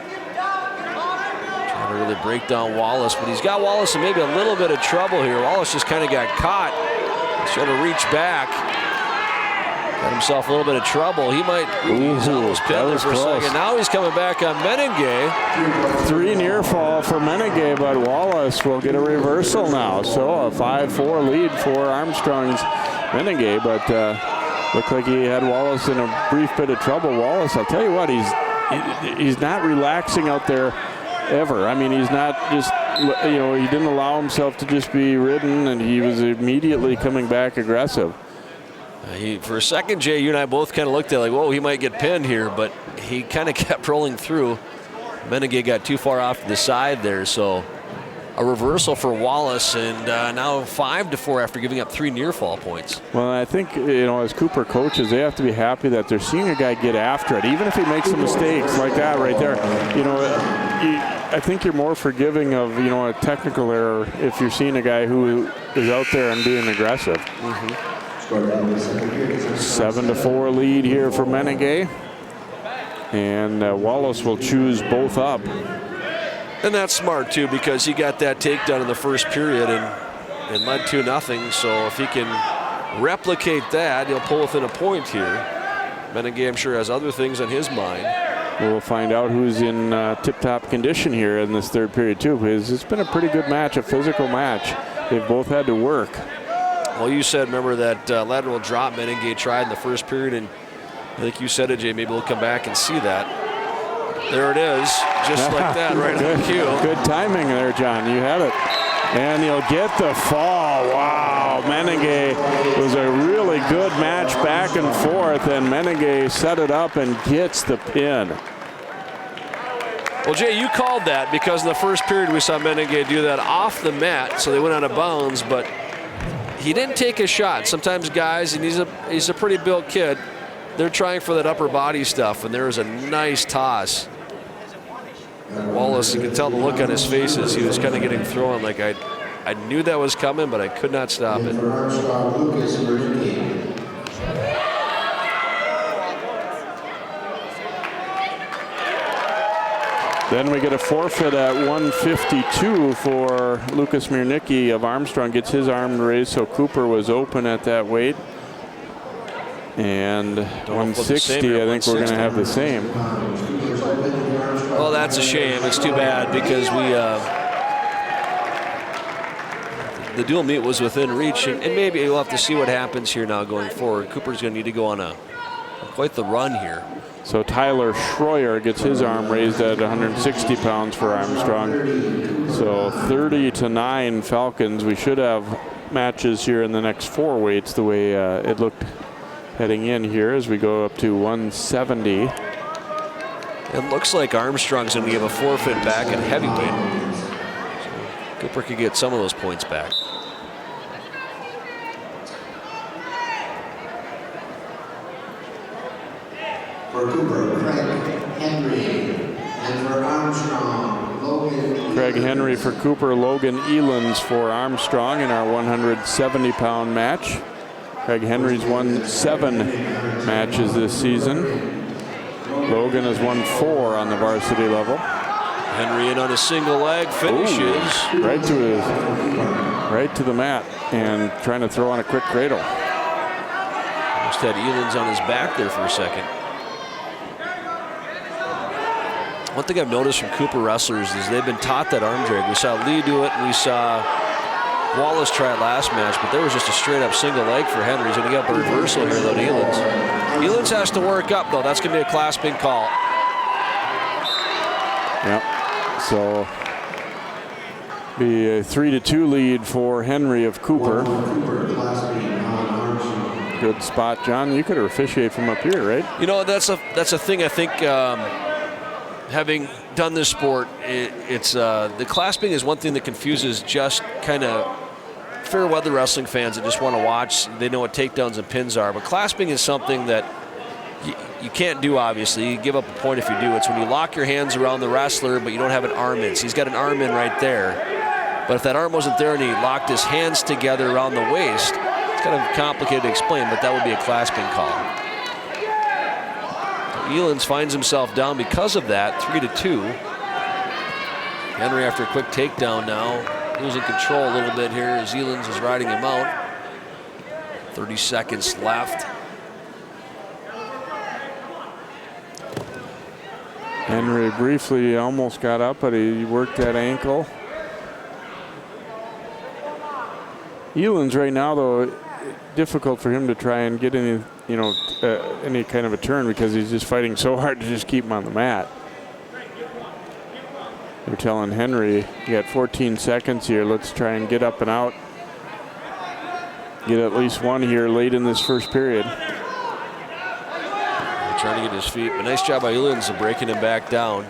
to really break down Wallace, but he's got Wallace in maybe a little bit of trouble here. Wallace just kind of got caught. He's trying to reach back. Got himself a little bit of trouble. He might he's almost pinned there for a second. Now he's coming back on Meningay. 3 near fall for Meningay, but Wallace will get a reversal now. So a 5-4 lead for Armstrong's Meningay, but looked like he had Wallace in a brief bit of trouble. Wallace, I'll tell you what, he's not relaxing out there ever. I mean, he's not just, he didn't allow himself to just be ridden, and he was immediately coming back aggressive. For a second, Jay, you and I both kind of looked at it like, whoa, he might get pinned here, but he kind of kept rolling through. Menegay got too far off to the side there, so a reversal for Wallace, and now 5-4 after giving up 3 near fall points. Well, I think, as Cooper coaches, they have to be happy that their senior guy get after it, even if he makes some mistakes like that right there. I think you're more forgiving of, a technical error if you're seeing a guy who is out there and being aggressive. 7-4 lead here for Menegay. And Wallace will choose both up. And that's smart, too, because he got that takedown in the first period and led 2-0. So if he can replicate that, he'll pull within a point here. Menegay, I'm sure, has other things on his mind. We'll find out who's in tip-top condition here in this third period, too, because it's been a pretty good match, a physical match. They've both had to work. Well, you said, remember, that lateral drop Menegay tried in the first period, and I think you said it, Jay. Maybe we'll come back and see that. There it is, just like that, right on cue. Good timing there, John. You had it. And he'll get the fall. Wow, Menegay was a really good match back and forth, and Menegay set it up and gets the pin. Well, Jay, you called that because in the first period we saw Menegay do that off the mat, so they went out of bounds, but he didn't take a shot. Sometimes guys, and he's a pretty built kid, they're trying for that upper body stuff, and there was a nice toss. Wallace, you could tell the look on his face as he was kind of getting thrown. Like I knew that was coming, but I could not stop it. Then we get a forfeit at 152 for Lucas Miernicki of Armstrong. Gets his arm raised, so Cooper was open at that weight. And 160, I think we're going to have the same. Well, that's a shame. It's too bad because the dual meet was within reach, and maybe we'll have to see what happens here now going forward. Cooper's going to need to go on quite the run here. So Tyler Schroyer gets his arm raised at 160 pounds for Armstrong. So 30-9 Falcons. We should have matches here in the next 4 weights the way it looked heading in here as we go up to 170. It looks like Armstrong's going to give a forfeit back in heavyweight. So Cooper could get some of those points back. For Cooper, Craig Henry. And for Armstrong, Logan. Craig Henry for Cooper, Logan Elans for Armstrong in our 170-pound match. Craig Henry's won 7 matches this season. Logan has won 4 on the varsity level. Henry in on a single leg, finishes. Ooh, right to the mat and trying to throw on a quick cradle. Just had Elans on his back there for a second. One thing I've noticed from Cooper wrestlers is they've been taught that arm drag. We saw Lee do it, and we saw Wallace try it last match, but there was just a straight-up single leg for Henry. He's going to get a reversal here, though, to Elans. Elans has to work up, though. That's going to be a clasping call. Yep. So be a 3-2 lead for Henry of Cooper. Good spot, John. You could officiate from up here, right? You know, that's a thing I think. Having done this sport, it's the clasping is one thing that confuses just kind of fair weather wrestling fans that just want to watch. They know what takedowns and pins are, but clasping is something that you can't do, obviously. You give up a point if you do. It's when you lock your hands around the wrestler, but you don't have an arm in. So he's got an arm in right there. But if that arm wasn't there and he locked his hands together around the waist, it's kind of complicated to explain, but that would be a clasping call. Elans finds himself down because of that, 3-2. Henry, after a quick takedown now, losing control a little bit here as Elans is riding him out. 30 seconds left. Henry briefly almost got up, but he worked that ankle. Elans right now, though, difficult for him to try and get any, any kind of a turn because he's just fighting so hard to just keep him on the mat. They're telling Henry, you got 14 seconds here. Let's try and get up and out. Get at least one here late in this first period. Trying to get his feet, but nice job by Elans of breaking him back down.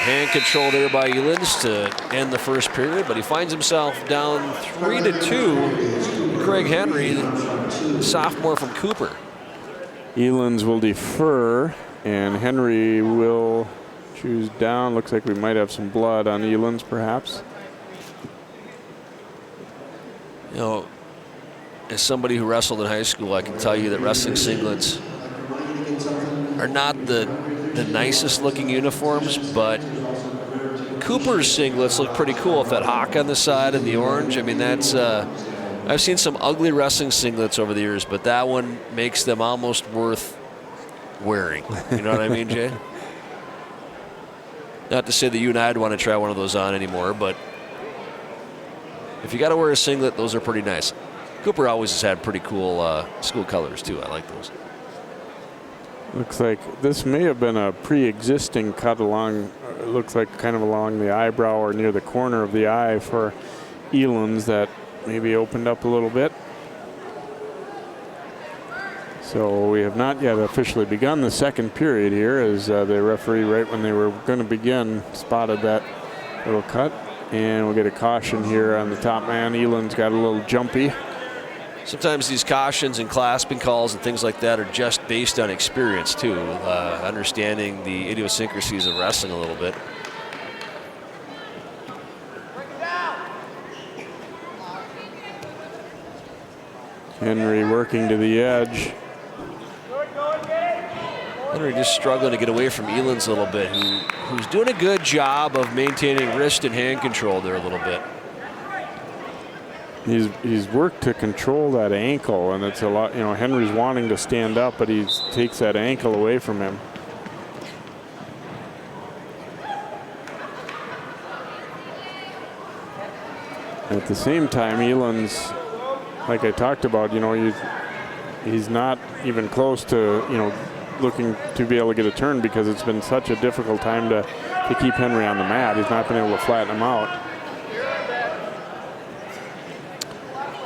Hand control there by Elins to end the first period, but he finds himself down 3-2. Craig Henry, sophomore from Cooper. Elins will defer, and Henry will choose down. Looks like we might have some blood on Elins, perhaps. You know, as somebody who wrestled in high school, I can tell you that wrestling singlets are not the nicest looking uniforms, but Cooper's singlets look pretty cool with that hawk on the side and the orange. I mean, that's I've seen some ugly wrestling singlets over the years, but that one makes them almost worth wearing. You know what I mean, Jay? Not to say that you and I'd want to try one of those on anymore, but if you got to wear a singlet, those are pretty nice. Cooper always has had pretty cool school colors too. I like those. Looks like this may have been a pre-existing cut along, it looks like kind of along the eyebrow or near the corner of the eye for Elins that maybe opened up a little bit. So we have not yet officially begun the second period here, as the referee, right when they were going to begin, spotted that little cut. And we'll get a caution here on the top man. Elins got a little jumpy. Sometimes these cautions and clasping calls and things like that are just based on experience too, understanding the idiosyncrasies of wrestling a little bit. Henry working to the edge. Henry just struggling to get away from Elins a little bit, who's doing a good job of maintaining wrist and hand control there a little bit. He's worked to control that ankle, and it's a lot, you know, Henry's wanting to stand up, but he takes that ankle away from him. At the same time, Elins, like I talked about, you know, he's not even close to, you know, looking to be able to get a turn because it's been such a difficult time to keep Henry on the mat. He's not been able to flatten him out.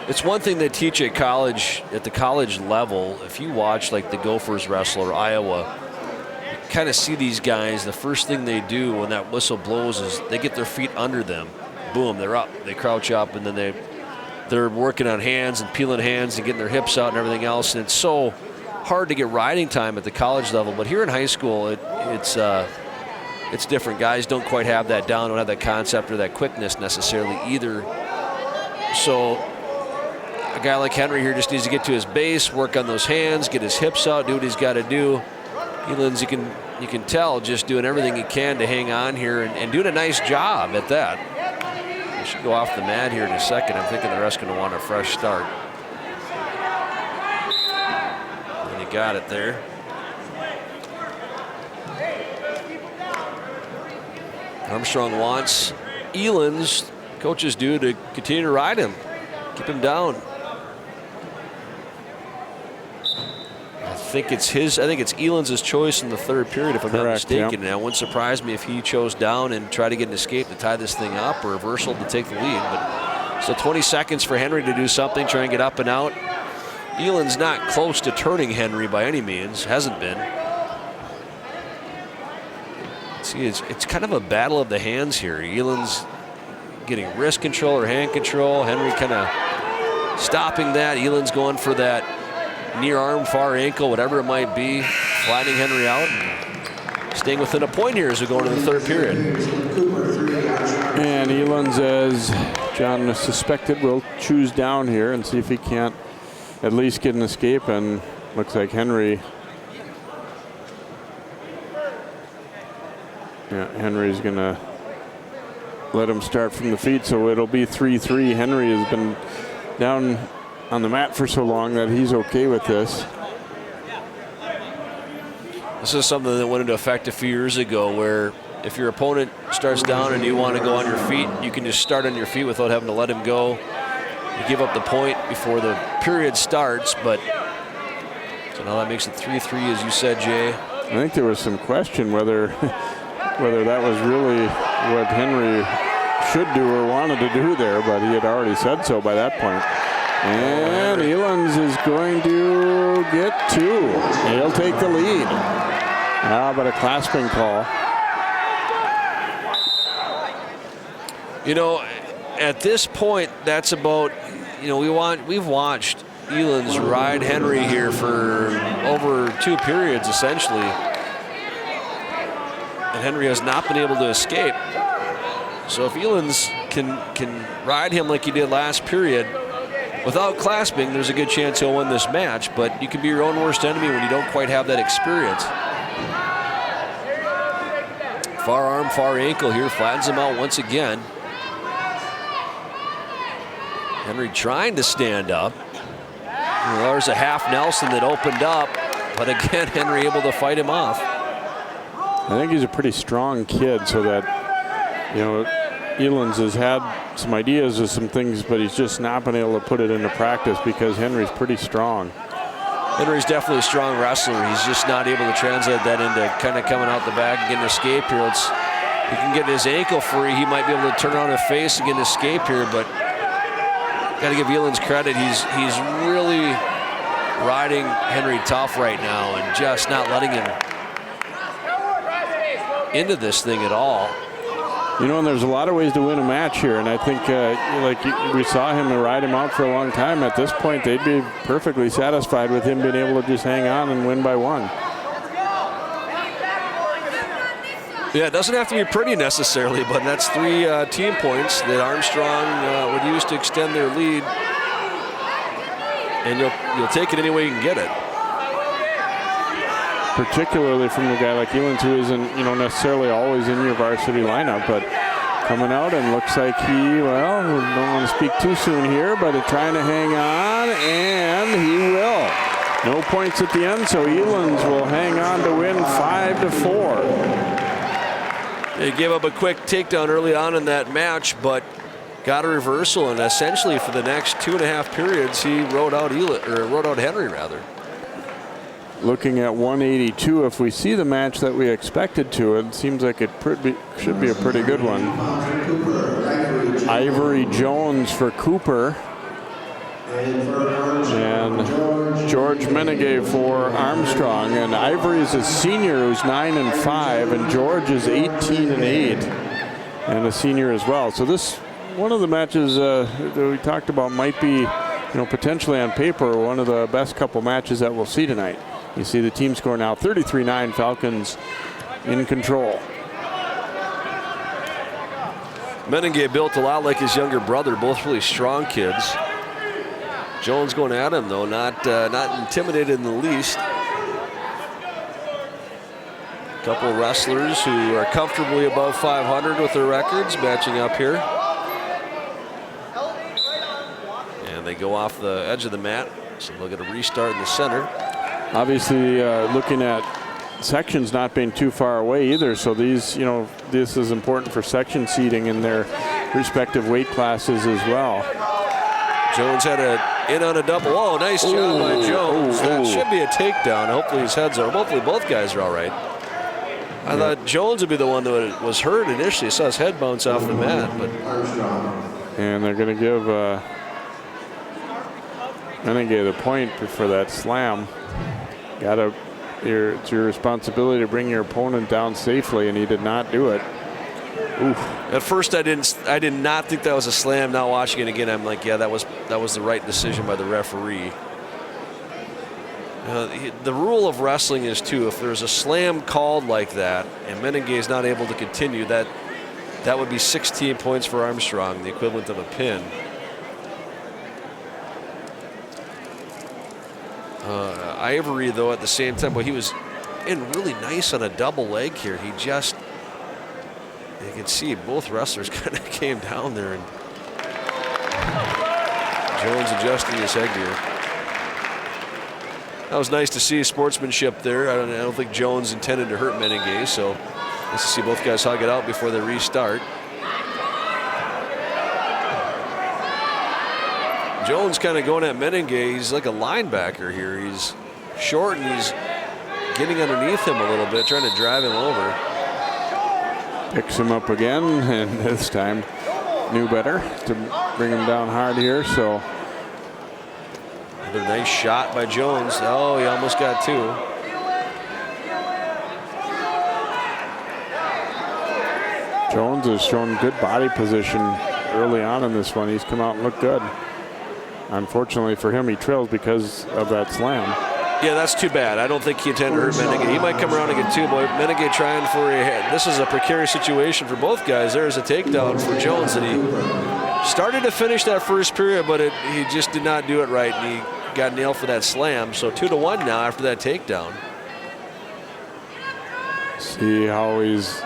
It's one thing they teach at college, at the college level. If you watch like the Gophers wrestle or Iowa, you kind of see these guys, the first thing they do when that whistle blows is they get their feet under them. Boom, they're up, they crouch up, and then they're working on hands and peeling hands and getting their hips out and everything else. And it's so hard to get riding time at the college level, but here in high school, it's different. Guys don't quite have that down, don't have that concept or that quickness necessarily either. So a guy like Henry here just needs to get to his base, work on those hands, get his hips out, do what he's got to do. Elins, you can tell, just doing everything he can to hang on here and doing a nice job at that. He should go off the mat here in a second. I'm thinking the rest going to want a fresh start. And he got it there. Armstrong wants Elins, coaches do, to continue to ride him, keep him down. I think it's Elins' choice in the third period, if I'm not mistaken. Yep. And it wouldn't surprise me if he chose down and try to get an escape to tie this thing up, or reversal to take the lead. But so 20 seconds for Henry to do something, try and get up and out. Elins not close to turning Henry by any means, hasn't been. See, it's kind of a battle of the hands here. Elins getting wrist control or hand control. Henry kind of stopping that. Elins going for that near arm, far ankle, whatever it might be, flattening Henry out and staying within a point here as we go into the third period. And Elins, as John suspected, will choose down here and see if he can't at least get an escape. And looks like Henry's going to let him start from the feet, so it'll be 3-3. Henry has been down on the mat for so long that he's okay with this. This is something that went into effect a few years ago, where if your opponent starts down and you want to go on your feet, you can just start on your feet without having to let him go. You give up the point before the period starts, but so now that makes it 3-3, as you said, Jay. I think there was some question whether that was really what Henry should do or wanted to do there, but he had already said so by that point. And Elins is going to get two. He'll take the lead. How about a clasping call? You know, at this point, that's about, you know, we've watched Eland's ride Henry here for over 2 periods, essentially. And Henry has not been able to escape. So if Eland's can ride him like he did last period, without clasping, there's a good chance he'll win this match, but you can be your own worst enemy when you don't quite have that experience. Far arm, far ankle here, flattens him out once again. Henry trying to stand up. Well, there's a half Nelson that opened up, but again, Henry able to fight him off. I think he's a pretty strong kid, so that, you know, Eland's has had some ideas of some things, but he's just not been able to put it into practice because Henry's pretty strong. Henry's definitely a strong wrestler. He's just not able to translate that into kind of coming out the back and getting an escape here. He can get his ankle free. He might be able to turn on his face and get an escape here, but got to give Eland's credit. He's really riding Henry tough right now and just not letting him into this thing at all. You know, and there's a lot of ways to win a match here, and I think we saw him ride him out for a long time. At this point, they'd be perfectly satisfied with him being able to just hang on and win by 1. Yeah, it doesn't have to be pretty necessarily, but that's 3 team points that Armstrong would use to extend their lead, and you'll take it any way you can get it. Particularly from a guy like Eland, who isn't, you know, necessarily always in your varsity lineup, but coming out and looks like he, well, we don't want to speak too soon here, but trying to hang on, and he will. No points at the end, so Eland's will hang on to win 5-4. They gave up a quick takedown early on in that match, but got a reversal, and essentially for the next 2.5 periods, he rode out Henry rather. Looking at 182, if we see the match that we expected to, it seems like it should be a pretty good one. Ivory Jones for Cooper. And George Menegay for Armstrong. And Ivory is a senior who's 9-5, and George is 18-8, and a senior as well. So this, one of the matches that we talked about, might be, you know, potentially on paper one of the best couple matches that we'll see tonight. You see the team score now 33-9, Falcons in control. Menengay built a lot like his younger brother, both really strong kids. Jones going at him though, not intimidated in the least. A couple wrestlers who are comfortably above 500 with their records matching up here. And they go off the edge of the mat, so they'll get a restart in the center. Obviously, looking at sections not being too far away either, so these, you know, this is important for section seating in their respective weight classes as well. Jones had in on a double. Oh, nice job by Jones. That should be a takedown. Hopefully his head's are. Hopefully both guys are all right. I thought Jones would be the one that was hurt initially. I saw his head bounce off the mat, but. And they're going to give Menegay the point for that slam. It's your responsibility to bring your opponent down safely, and he did not do it. Oof. At first, I did not think that was a slam. Now watching it again, I'm like, yeah, that was the right decision by the referee. The rule of wrestling is too, if there's a slam called like that, and Menengay is not able to continue, that would be 16 points for Armstrong, the equivalent of a pin. Ivory, though, at the same time, but he was in really nice on a double leg here. He just, you can see both wrestlers kind of came down there, and Jones adjusting his headgear. That was nice to see sportsmanship there. I don't think Jones intended to hurt Menengay, so nice to see both guys hug it out before they restart. Jones kind of going at Menengay. He's like a linebacker here. He's short and he's getting underneath him a little bit, trying to drive him over. Picks him up again, and this time knew better to bring him down hard here. So another nice shot by Jones. Oh, he almost got two. Jones has shown good body position early on in this one. He's come out and looked good. Unfortunately for him, he trails because of that slam. Yeah, that's too bad. I don't think he intended to hurt Menegay. He might come around again too, but Menegay trying for a, this is a precarious situation for both guys. There's a takedown for Jones, and he started to finish that first period, but he just did not do it right, and he got nailed for that slam. So 2-1 now after that takedown. See how he's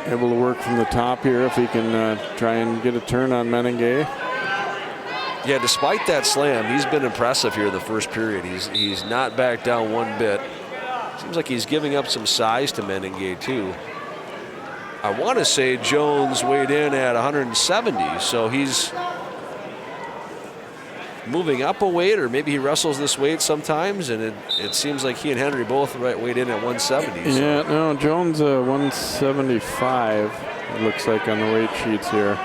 able to work from the top here, if he can try and get a turn on Menegay. Yeah, despite that slam, he's been impressive here the first period. He's not backed down one bit. Seems like he's giving up some size to Menegay too. I want to say Jones weighed in at 170, so he's moving up a weight, or maybe he wrestles this weight sometimes, and it seems like he and Henry both weighed in at 170. So. Yeah, no, Jones 175, it looks like on the weight sheets here.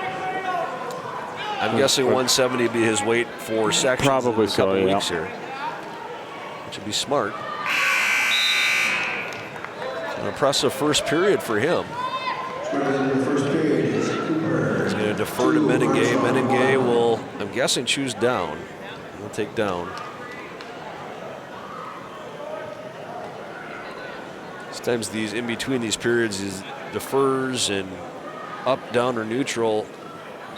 I'm guessing 170 would be his weight for sections. Probably in a couple so, yeah. weeks here, which would be smart. An impressive first period for him. He's going to defer to Menegay. Menegay will, I'm guessing, choose down. He'll take down. Sometimes these in between these periods, he defers and up, down, or neutral.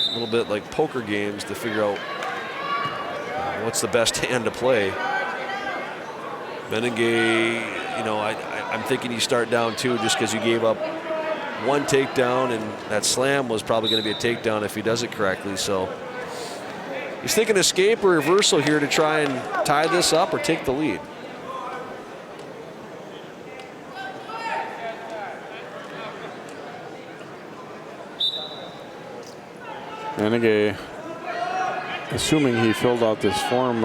A little bit like poker games to figure out what's the best hand to play. Menegay, you know, I'm thinking you start down two just because you gave up one takedown, and that slam was probably going to be a takedown if he does it correctly. So he's thinking escape or reversal here to try and tie this up or take the lead. Menegay, assuming he filled out this form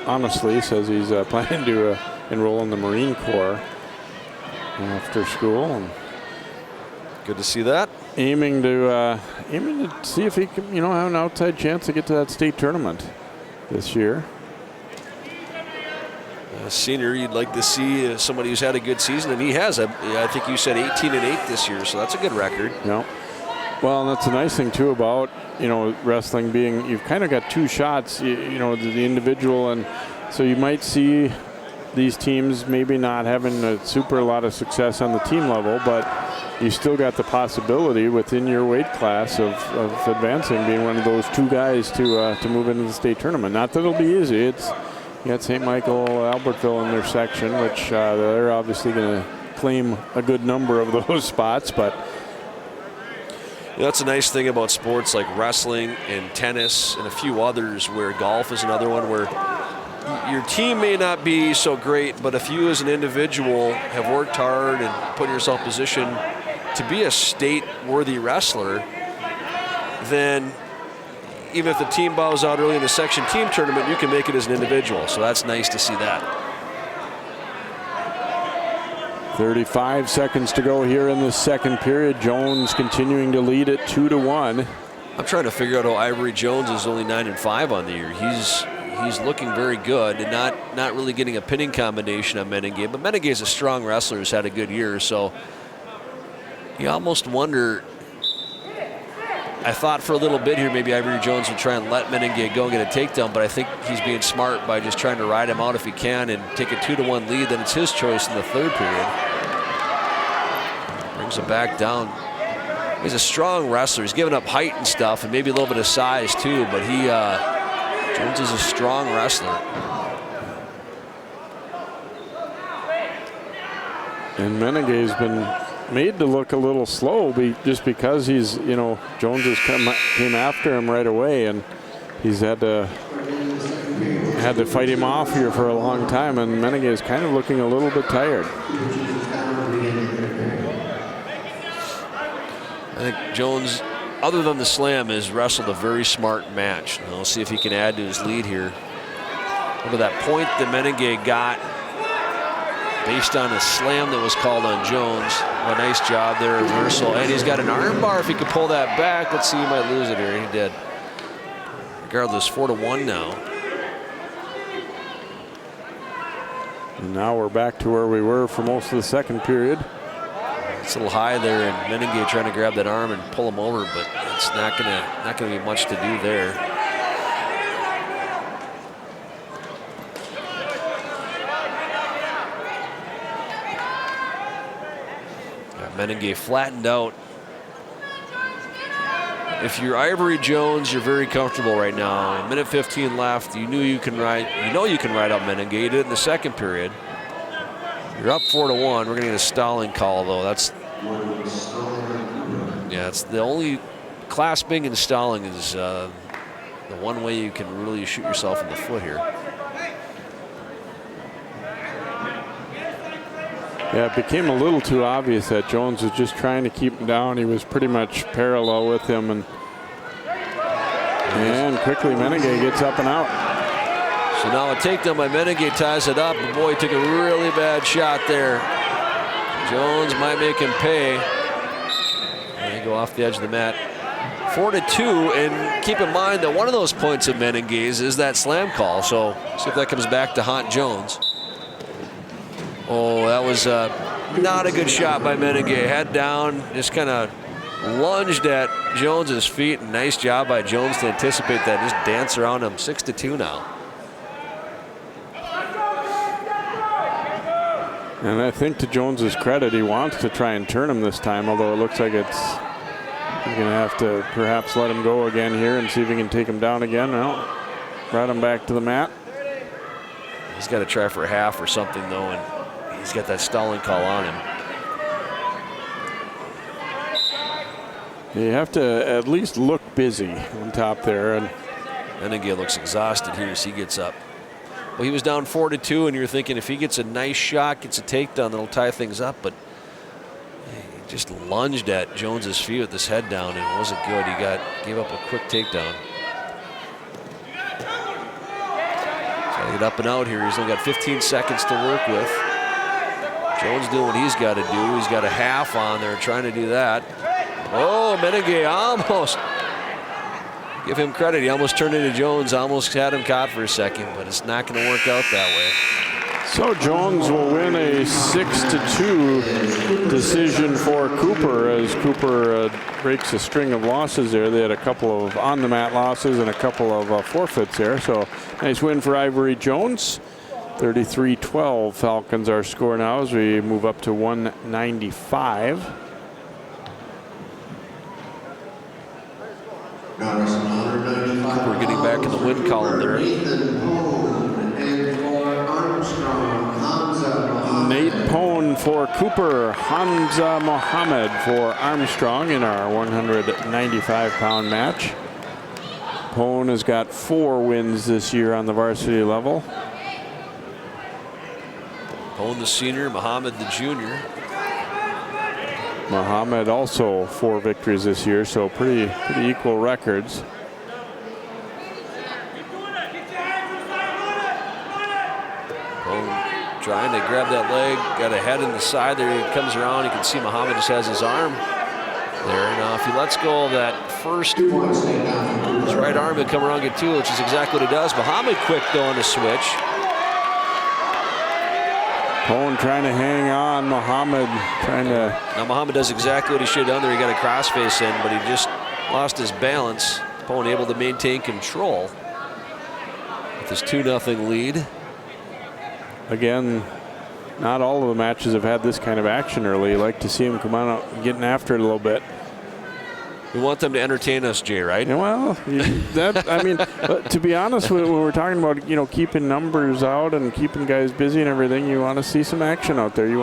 honestly, says he's planning to enroll in the Marine Corps after school. And good to see that. Aiming to see if he can, have an outside chance to get to that state tournament this year. Senior, you'd like to see somebody who's had a good season, and he has. I think you said 18-8 this year, so that's a good record. Yeah. Well, and that's the nice thing too about wrestling being you've kind of got two shots, the individual, and so you might see these teams maybe not having a lot of success on the team level, but you still got the possibility within your weight class of advancing, being one of those two guys to move into the state tournament. Not that it'll be easy. You got St. Michael, Albertville in their section, which they're obviously going to claim a good number of those spots, but. That's a nice thing about sports like wrestling and tennis and a few others, where golf is another one where your team may not be so great, but if you as an individual have worked hard and put yourself in position to be a state-worthy wrestler, then even if the team bows out early in the section team tournament, you can make it as an individual. So that's nice to see that. 35 seconds to go here in the second period. Jones continuing to lead at 2-1. I'm trying to figure out how Ivory Jones is only 9-5 on the year. He's looking very good and not really getting a pinning combination on Menegay. But Menegay is a strong wrestler who's had a good year, so you almost wonder. I thought for a little bit here maybe Ivory Jones would try and let Menegay go and get a takedown, but I think he's being smart by just trying to ride him out if he can and take a 2-1 lead. Then it's his choice in the third period. Brings him back down. He's a strong wrestler. He's giving up height and stuff and maybe a little bit of size too, but Jones is a strong wrestler. And Menegay's been made to look a little slow just because he's, Jones came after him right away, and he's had to fight him off here for a long time, and Menegay is kind of looking a little bit tired. I think Jones, other than the slam, has wrestled a very smart match. We'll see if he can add to his lead here. Remember that point that Menegay got based on a slam that was called on Jones. A nice job there, reversal. And he's got an arm bar if he could pull that back. Let's see, he might lose it here. He did. Regardless, 4-1 now. And now we're back to where we were for most of the second period. It's a little high there, and Meningay trying to grab that arm and pull him over, but it's not gonna be much to do there. Got Meningay flattened out. If you're Ivory Jones, you're very comfortable right now. A minute 15 left. You know you can ride out Meningay. You did it in the second period. You're up 4-1. We're gonna get a stalling call though. It's the only Class Bing and stalling is the one way you can really shoot yourself in the foot here. Yeah, it became a little too obvious that Jones was just trying to keep him down. He was pretty much parallel with him, and quickly Meningay gets up and out. So now a takedown by Meningay ties it up. But boy, he took a really bad shot there. Jones might make him pay. And they go off the edge of the mat. 4-2, and keep in mind that one of those points of Meningay's is that slam call. So see if that comes back to haunt Jones. Oh, that was not a good shot by Meningay. Head down, just kind of lunged at Jones's feet. Nice job by Jones to anticipate that, just dance around him. 6-2 now. And I think to Jones's credit, he wants to try and turn him this time, although it looks like he's going to have to perhaps let him go again here and see if he can take him down again. Well, brought him back to the mat. He's got to try for a half or something, though, and he's got that stalling call on him. You have to at least look busy on top there. And Meningay looks exhausted here as he gets up. Well, he was down 4-2, and you're thinking if he gets a nice shot, gets a takedown, that'll tie things up. But he just lunged at Jones's feet with his head down, and it wasn't good. He gave up a quick takedown. Got to get up and out here. He's only got 15 seconds to work with. Jones doing what he's got to do. He's got a half on there, trying to do that. Oh, Meningay almost. Give him credit. He almost turned into Jones, almost had him caught for a second, but it's not going to work out that way. So Jones will win a 6-2 decision for Cooper as Cooper breaks a string of losses there. They had a couple of on-the-mat losses and a couple of forfeits there. So nice win for Ivory Jones. 33-12 Falcons our score now as we move up to 195. We're getting back in the win column there. Nate Pone for Cooper, Hamza Mohammed for Armstrong in our 195-pound match. Pone has got 4 wins this year on the varsity level. Pone the senior, Mohammed the junior. Mohammed also 4 victories this year, so pretty equal records. Trying to grab that leg, got a head in the side there. He comes around, you can see Mohammed just has his arm there. Now, if he lets go of that first, his right arm, he'll come around and get 2, which is exactly what he does. Mohammed quick though on the switch. Pone trying to hang on. Mohammed trying to. Now, Mohammed does exactly what he should have done there. He got a crossface in, but he just lost his balance. Pone able to maintain control with his 2-0 lead. Again, not all of the matches have had this kind of action early. You like to see him come on out and getting after it a little bit. We want them to entertain us, Jay, right? Yeah, well, I mean, to be honest, when we're talking about, keeping numbers out and keeping guys busy and everything, you want to see some action out there. There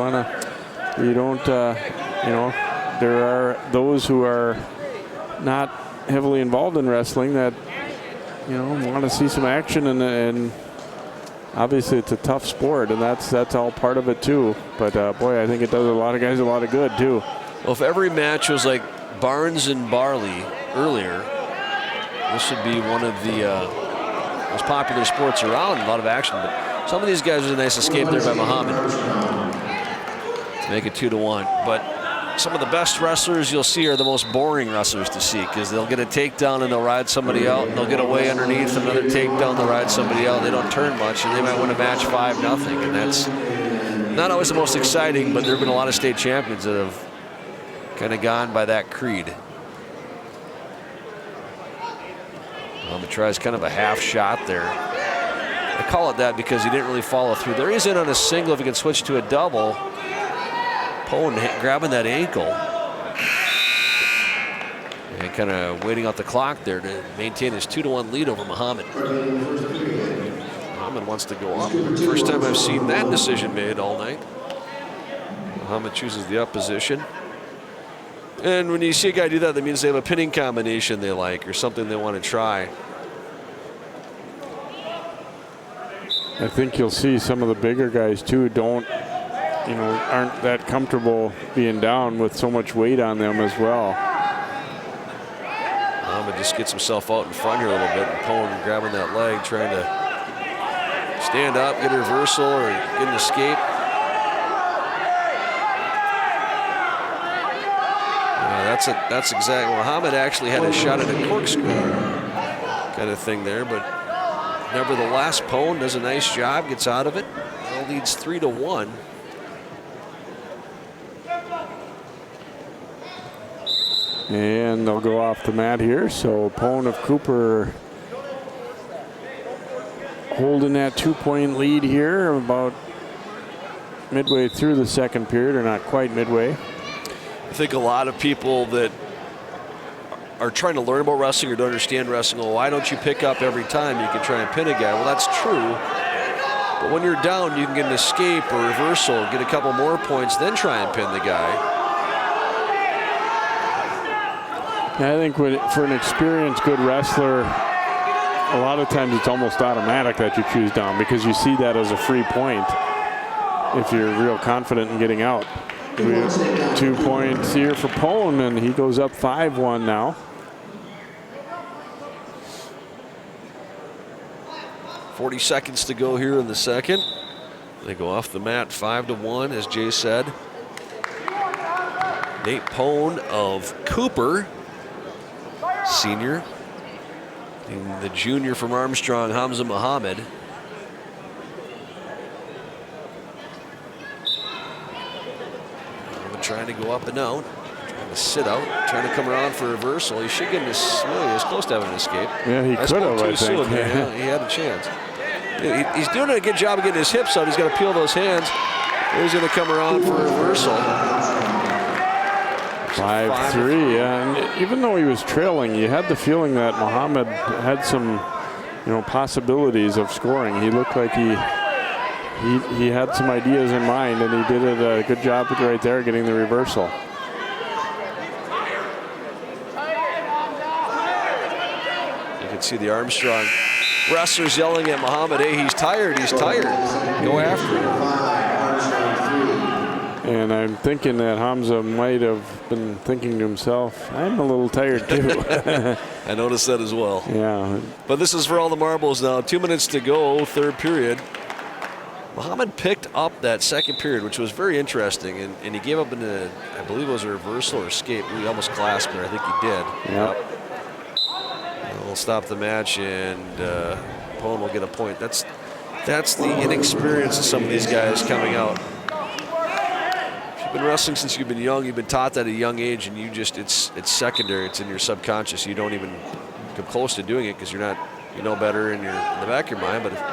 are those who are not heavily involved in wrestling that, want to see some action, and obviously it's a tough sport, and that's all part of it too. But boy, I think it does a lot of guys a lot of good too. Well, if every match was like Barnes and Barley earlier, this would be one of the most popular sports around. A lot of action, but some of these guys was a nice escape there by Mohammed to make it 2-1. But some of the best wrestlers you'll see are the most boring wrestlers to see, because they'll get a takedown and they'll ride somebody out, and they'll get away underneath another takedown, they'll ride somebody out. They don't turn much, and they might win a match 5-0, and that's not always the most exciting. But there have been a lot of state champions that have kind of gone by that creed. Muhammad tries kind of a half shot there. I call it that because he didn't really follow through. There is in on a single if he can switch to a double. Pone grabbing that ankle. And kind of waiting out the clock there to maintain his 2-1 lead over Muhammad. Muhammad wants to go up. First time I've seen that decision made all night. Muhammad chooses the up position. And when you see a guy do that, that means they have a pinning combination they like or something they want to try. I think you'll see some of the bigger guys too aren't that comfortable being down with so much weight on them as well. Muhammad just gets himself out in front here a little bit, and Pone grabbing that leg, trying to stand up, get a reversal, or get an escape. Yeah, that's exactly. Muhammad actually had a shot at a corkscrew kind of thing there, but nevertheless, Pone does a nice job, gets out of it. Now leads 3-1. And they'll go off the mat here. So Pone of Cooper holding that 2-point lead here about midway through the second period, or not quite midway. I think a lot of people that are trying to learn about wrestling or don't understand wrestling, well, why don't you pick up every time you can try and pin a guy? Well, that's true. But when you're down, you can get an escape or reversal, get a couple more points, then try and pin the guy. I think for an experienced, good wrestler, a lot of times it's almost automatic that you choose down because you see that as a free point if you're real confident in getting out. We have 2 points here for Pone, and he goes up 5-1 now. .40 seconds to go here in the second. They go off the mat 5-1, as Jay said. Nate Pone of Cooper, senior. And the junior from Armstrong, Hamza Muhammad. Trying to go up and out, trying to sit out, trying to come around for a reversal. He should get this. Well, he was close to having an escape. Yeah, he could have, I think. Yeah, he had a chance. He's doing a good job of getting his hips out. He's got to peel those hands. He's going to come around for a reversal. 5-3, yeah. And even though he was trailing, you had the feeling that Muhammad had some, possibilities of scoring. He looked like he had some ideas in mind, and he did a good job right there getting the reversal. You can see the Armstrong wrestlers yelling at Muhammad, hey, he's tired, go after him. And I'm thinking that Hamza might have been thinking to himself, I'm a little tired too. I noticed that as well. Yeah. But this is for all the marbles now. 2 minutes to go, third period. Muhammad picked up that second period, which was very interesting, and he gave up in I believe it was a reversal or escape. We almost clasped it. I think he did. Yep. We'll stop the match, and Pone will get a point. That's the inexperience of some of these guys coming out. If you've been wrestling since you've been young, you've been taught that at a young age, and it's secondary. It's in your subconscious. You don't even come close to doing it because you know better in the back of your mind. But if you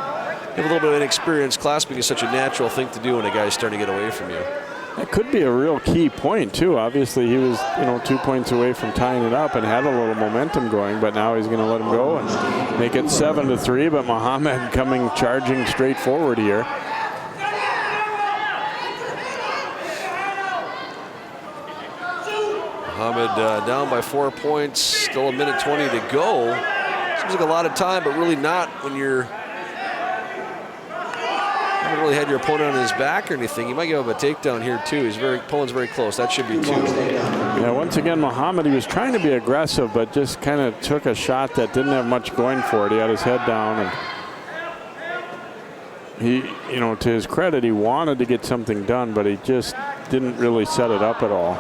have a little bit of inexperience, clasping is such a natural thing to do when a guy's starting to get away from you. That could be a real key point too. Obviously, he was 2 points away from tying it up and had a little momentum going, but now he's going to let him go and make it 7-3. But Muhammad coming charging straight forward here. Muhammad down by 4 points. Still 1:20 to go. Seems like a lot of time, but really not when you're. Haven't really had your opponent on his back or anything. You might give him a takedown here too. Pone's very close. That should be 2. Yeah, once again, Muhammad, he was trying to be aggressive, but just kind of took a shot that didn't have much going for it. He had his head down, and he, to his credit, he wanted to get something done, but he just didn't really set it up at all.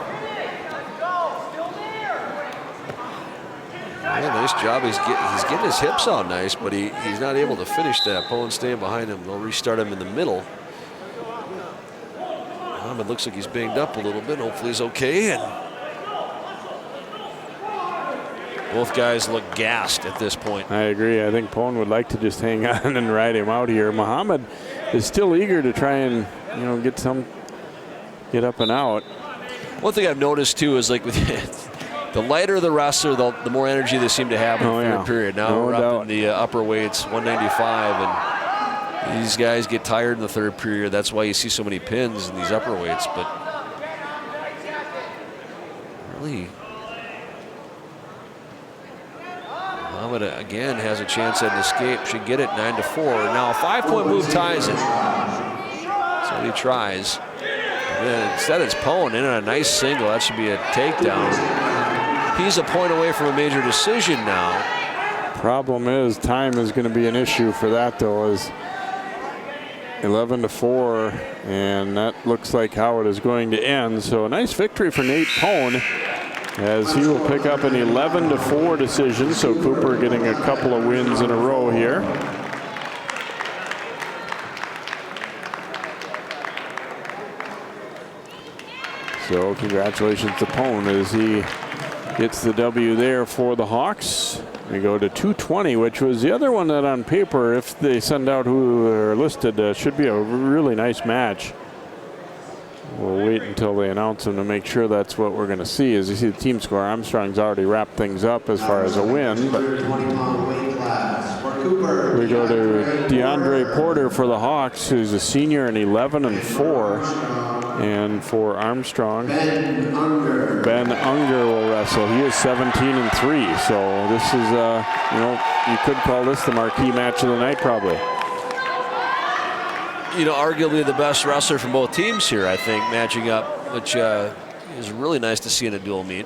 Yeah, nice job. He's getting his hips out nice, but he's not able to finish that. Pone staying behind him. They'll restart him in the middle. Muhammad looks like he's banged up a little bit. Hopefully he's okay. And Both guys look gassed at this point. I agree. I think Pone would like to just hang on and ride him out here. Muhammad is still eager to try and, get up and out. One thing I've noticed too is like with the lighter the wrestler, the more energy they seem to have in the third period. Now we're up in the upper weights, 195, and these guys get tired in the third period. That's why you see so many pins in these upper weights. But really, Muhammad again has a chance at an escape. Should get it 9-4. Now a 5-point move ties it. So he tries. And then instead it's Pone in on a nice single. That should be a takedown. He's a point away from a major decision now. Problem is time is going to be an issue for that though. Is 11-4, and that looks like how it is going to end. So a nice victory for Nate Pone, as he will pick up an 11-4 decision. So Cooper getting a couple of wins in a row here. So congratulations to Pone as he gets the W there for the Hawks. We go to 220, which was the other one that on paper, if they send out who are listed, should be a really nice match. We'll wait until they announce them to make sure that's what we're going to see. As you see the team score, Armstrong's already wrapped things up as far as a win. But we go to DeAndre Porter for the Hawks, who's a senior and 11-4. And for Armstrong, Ben Unger will wrestle. He is 17-3. So this is, you could call this the marquee match of the night, probably. Arguably the best wrestler from both teams here, I think, matching up, which is really nice to see in a dual meet.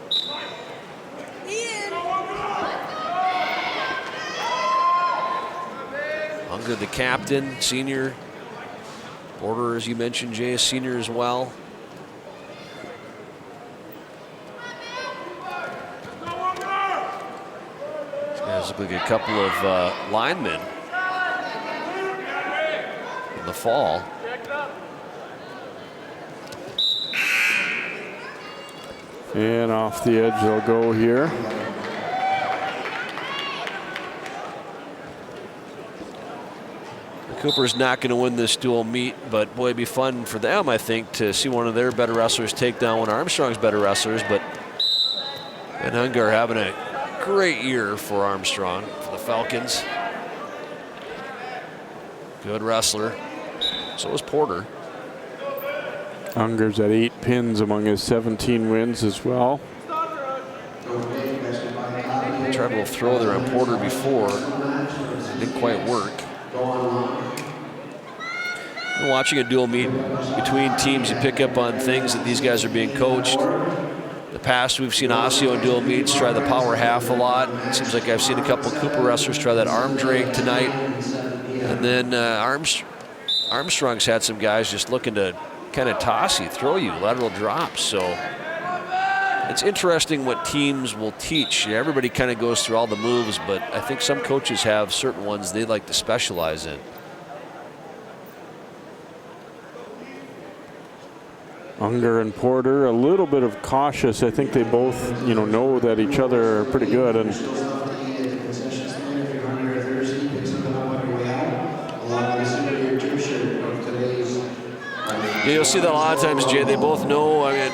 Unger, the captain, senior. Porter, as you mentioned, Jay, is senior as well. These guys look like a couple of linemen in the fall. And off the edge they'll go here. Cooper's not going to win this dual meet, but boy, it'd be fun for them, I think, to see one of their better wrestlers take down one of Armstrong's better wrestlers. But Ben Unger having a great year for Armstrong, for the Falcons. Good wrestler. So is Porter. Unger's at 8 pins among his 17 wins as well. They tried a little throw there on Porter before. It didn't quite work. Watching a dual meet between teams, you pick up on things that these guys are being coached. In the past, we've seen Osseo in dual meets try the power half a lot. It seems like I've seen a couple Cooper wrestlers try that arm drag tonight. And then Armstrong's had some guys just looking to kind of toss you, throw you, lateral drops. So it's interesting what teams will teach. Everybody kind of goes through all the moves, but I think some coaches have certain ones they like to specialize in. Unger and Porter, a little bit of cautious. I think they both, know that each other are pretty good. And you'll see that a lot of times, Jay. They both know. I mean,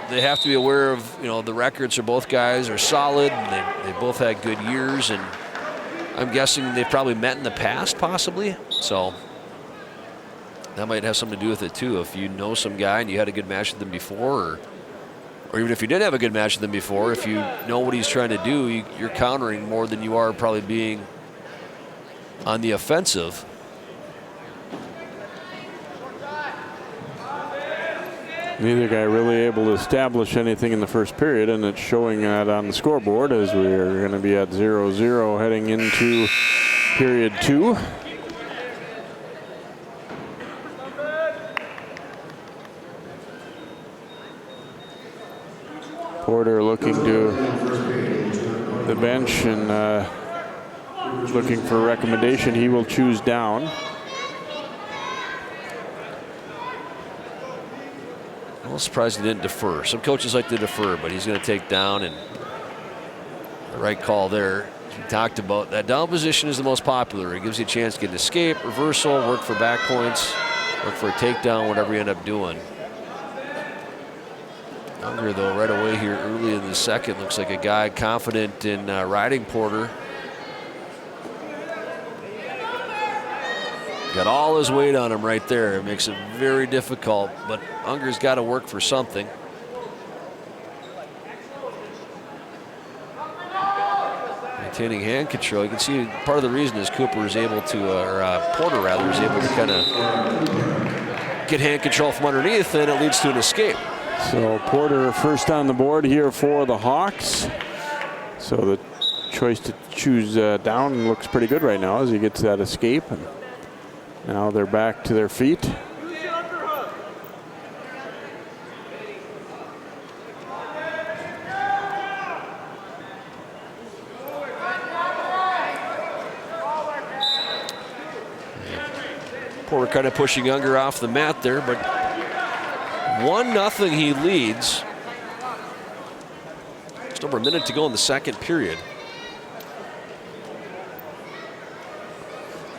they have to be aware of, the records for both guys are solid. And they both had good years, and I'm guessing they've probably met in the past, possibly. So that might have something to do with it too. If you know some guy and you had a good match with them before, or even if you didn't have a good match with them before, if you know what he's trying to do, you're countering more than you are probably being on the offensive. neither guy really able to establish anything in the first period, and it's showing that on the scoreboard as we are going to be at 0-0 heading into period 2. Porter looking to the bench and looking for a recommendation. He will choose down. I'm surprised he didn't defer. Some coaches like to defer, but he's going to take down, and The right call there. As we talked about, that down position is the most popular. It gives you a chance to get an escape, reversal, work for back points, work for a takedown, whatever you end up doing. Unger, though, right away here early in the second, looks like a guy confident in riding Porter. Got all his weight on him right there. It makes it very difficult, but Unger's got to work for something. Maintaining hand control. You can see part of the reason is Cooper is able to, or Porter rather, is able to kind of get hand control from underneath, and it leads to an escape. So Porter first on the board here for the Hawks. So the choice to choose down looks pretty good right now as he gets that escape. And now they're back to their feet. Porter kind of pushing Unger off the mat there, but 1-0 he leads. Just over a minute to go in the second period.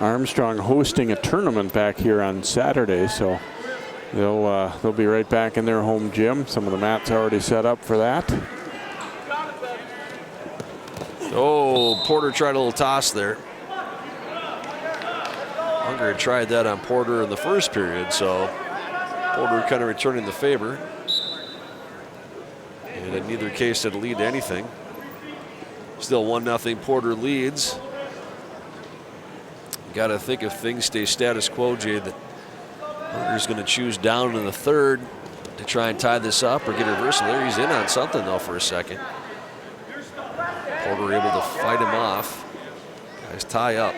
Armstrong hosting a tournament back here on Saturday, so they'll be right back in their home gym. Some of the mats already set up for that. Oh, Porter tried a little toss there. Unger had tried that on Porter in the first period, so Porter kind of returning the favor. And in neither case did it lead to anything. Still 1-0 Porter leads. Got to think if things stay status quo, Jay, that Unger's going to choose down in the third to try and tie this up or get a reversal there. He's in on something, though, for a second. Porter able to fight him off. Guys tie up.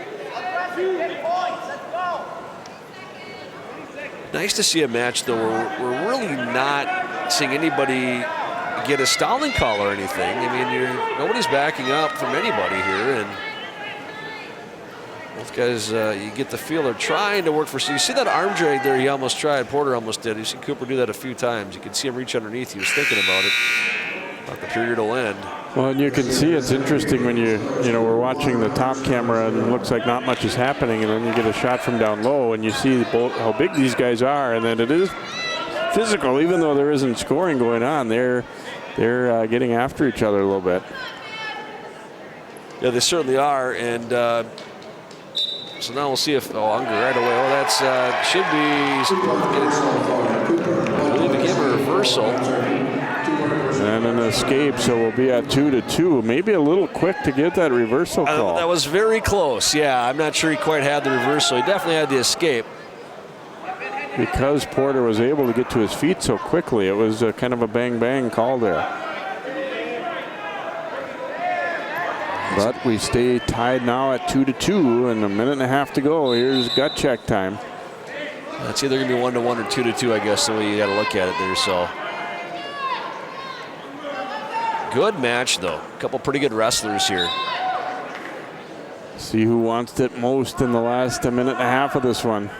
Nice to see a match, though, where we're really not seeing anybody get a stalling call or anything. I mean, nobody's backing up from anybody here, and both guys, you get the feel they're trying to work for. So you see that arm drag there he almost tried. Porter almost did. You see Cooper do that a few times. You can see him reach underneath. He was thinking about it. Thought the period will end. Well, and you can see it's interesting when we're watching the top camera and it looks like not much is happening, and then you get a shot from down low and you see how big these guys are, and then it is physical. Even though there isn't scoring going on, they're getting after each other a little bit. Yeah, they certainly are, and so now we'll see if Unger right away. Oh, that's should be. I believe he gave a reversal. And an escape, so we'll be at 2-2. Maybe a little quick to get that reversal call. That was very close. Yeah, I'm not sure he quite had the reversal. He definitely had the escape. Because Porter was able to get to his feet so quickly, it was kind of a bang-bang call there. But we stay tied now at 2-2, and a minute and a half to go. Here's gut check time. It's either going to be 1-1 or 2-2, I guess, the way you got to look at it there. So good match, though. A couple pretty good wrestlers here. See who wants it most in the last minute and a half of this one.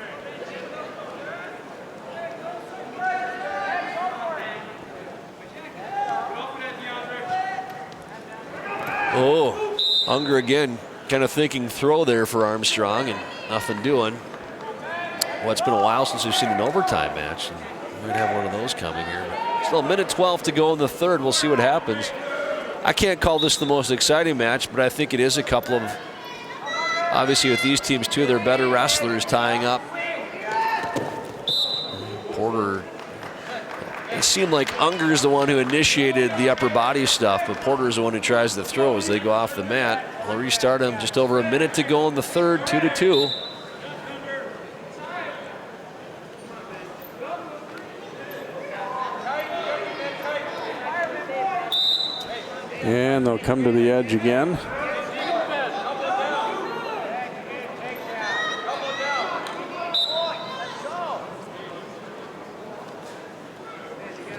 Oh, Unger again, kind of thinking throw there for Armstrong and nothing doing. Well, it's been a while since we've seen an overtime match. And we might have one of those coming here. But still a minute 12 to go in the third. We'll see what happens. I can't call this the most exciting match, but I think it is a couple of, obviously with these teams too, they're better wrestlers tying up. Porter, it seemed like Unger is the one who initiated the upper body stuff, but Porter is the one who tries to throw as they go off the mat. We'll restart them. Just over a minute to go in the third, 2-2. And they'll come to the edge again.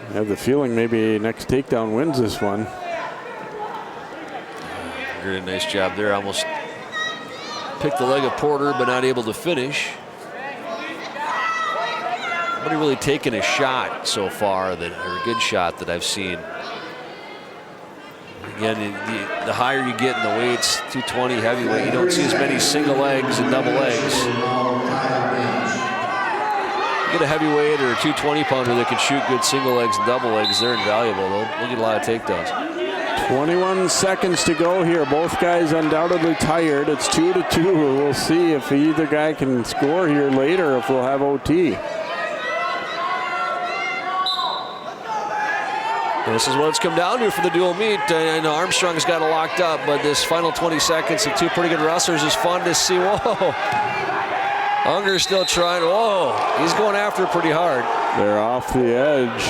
I have the feeling maybe next takedown wins this one. Did a nice job there. Almost picked the leg of Porter, but not able to finish. Nobody really taken a shot so far, or a good shot that I've seen. Again, the higher you get in the weights, 220 heavyweight, you don't see as many single legs and double legs. You get a heavyweight or a 220 pounder that can shoot good single legs and double legs, they're invaluable. They'll get a lot of takedowns. 21 seconds to go here. Both guys undoubtedly tired. It's 2-2. We'll see if either guy can score here later, if we'll have OT. This is what it's come down to for the dual meet. I know Armstrong's got it locked up, but this final 20 seconds of two pretty good wrestlers is fun to see. Whoa. Unger's still trying. Whoa. He's going after it pretty hard. They're off the edge.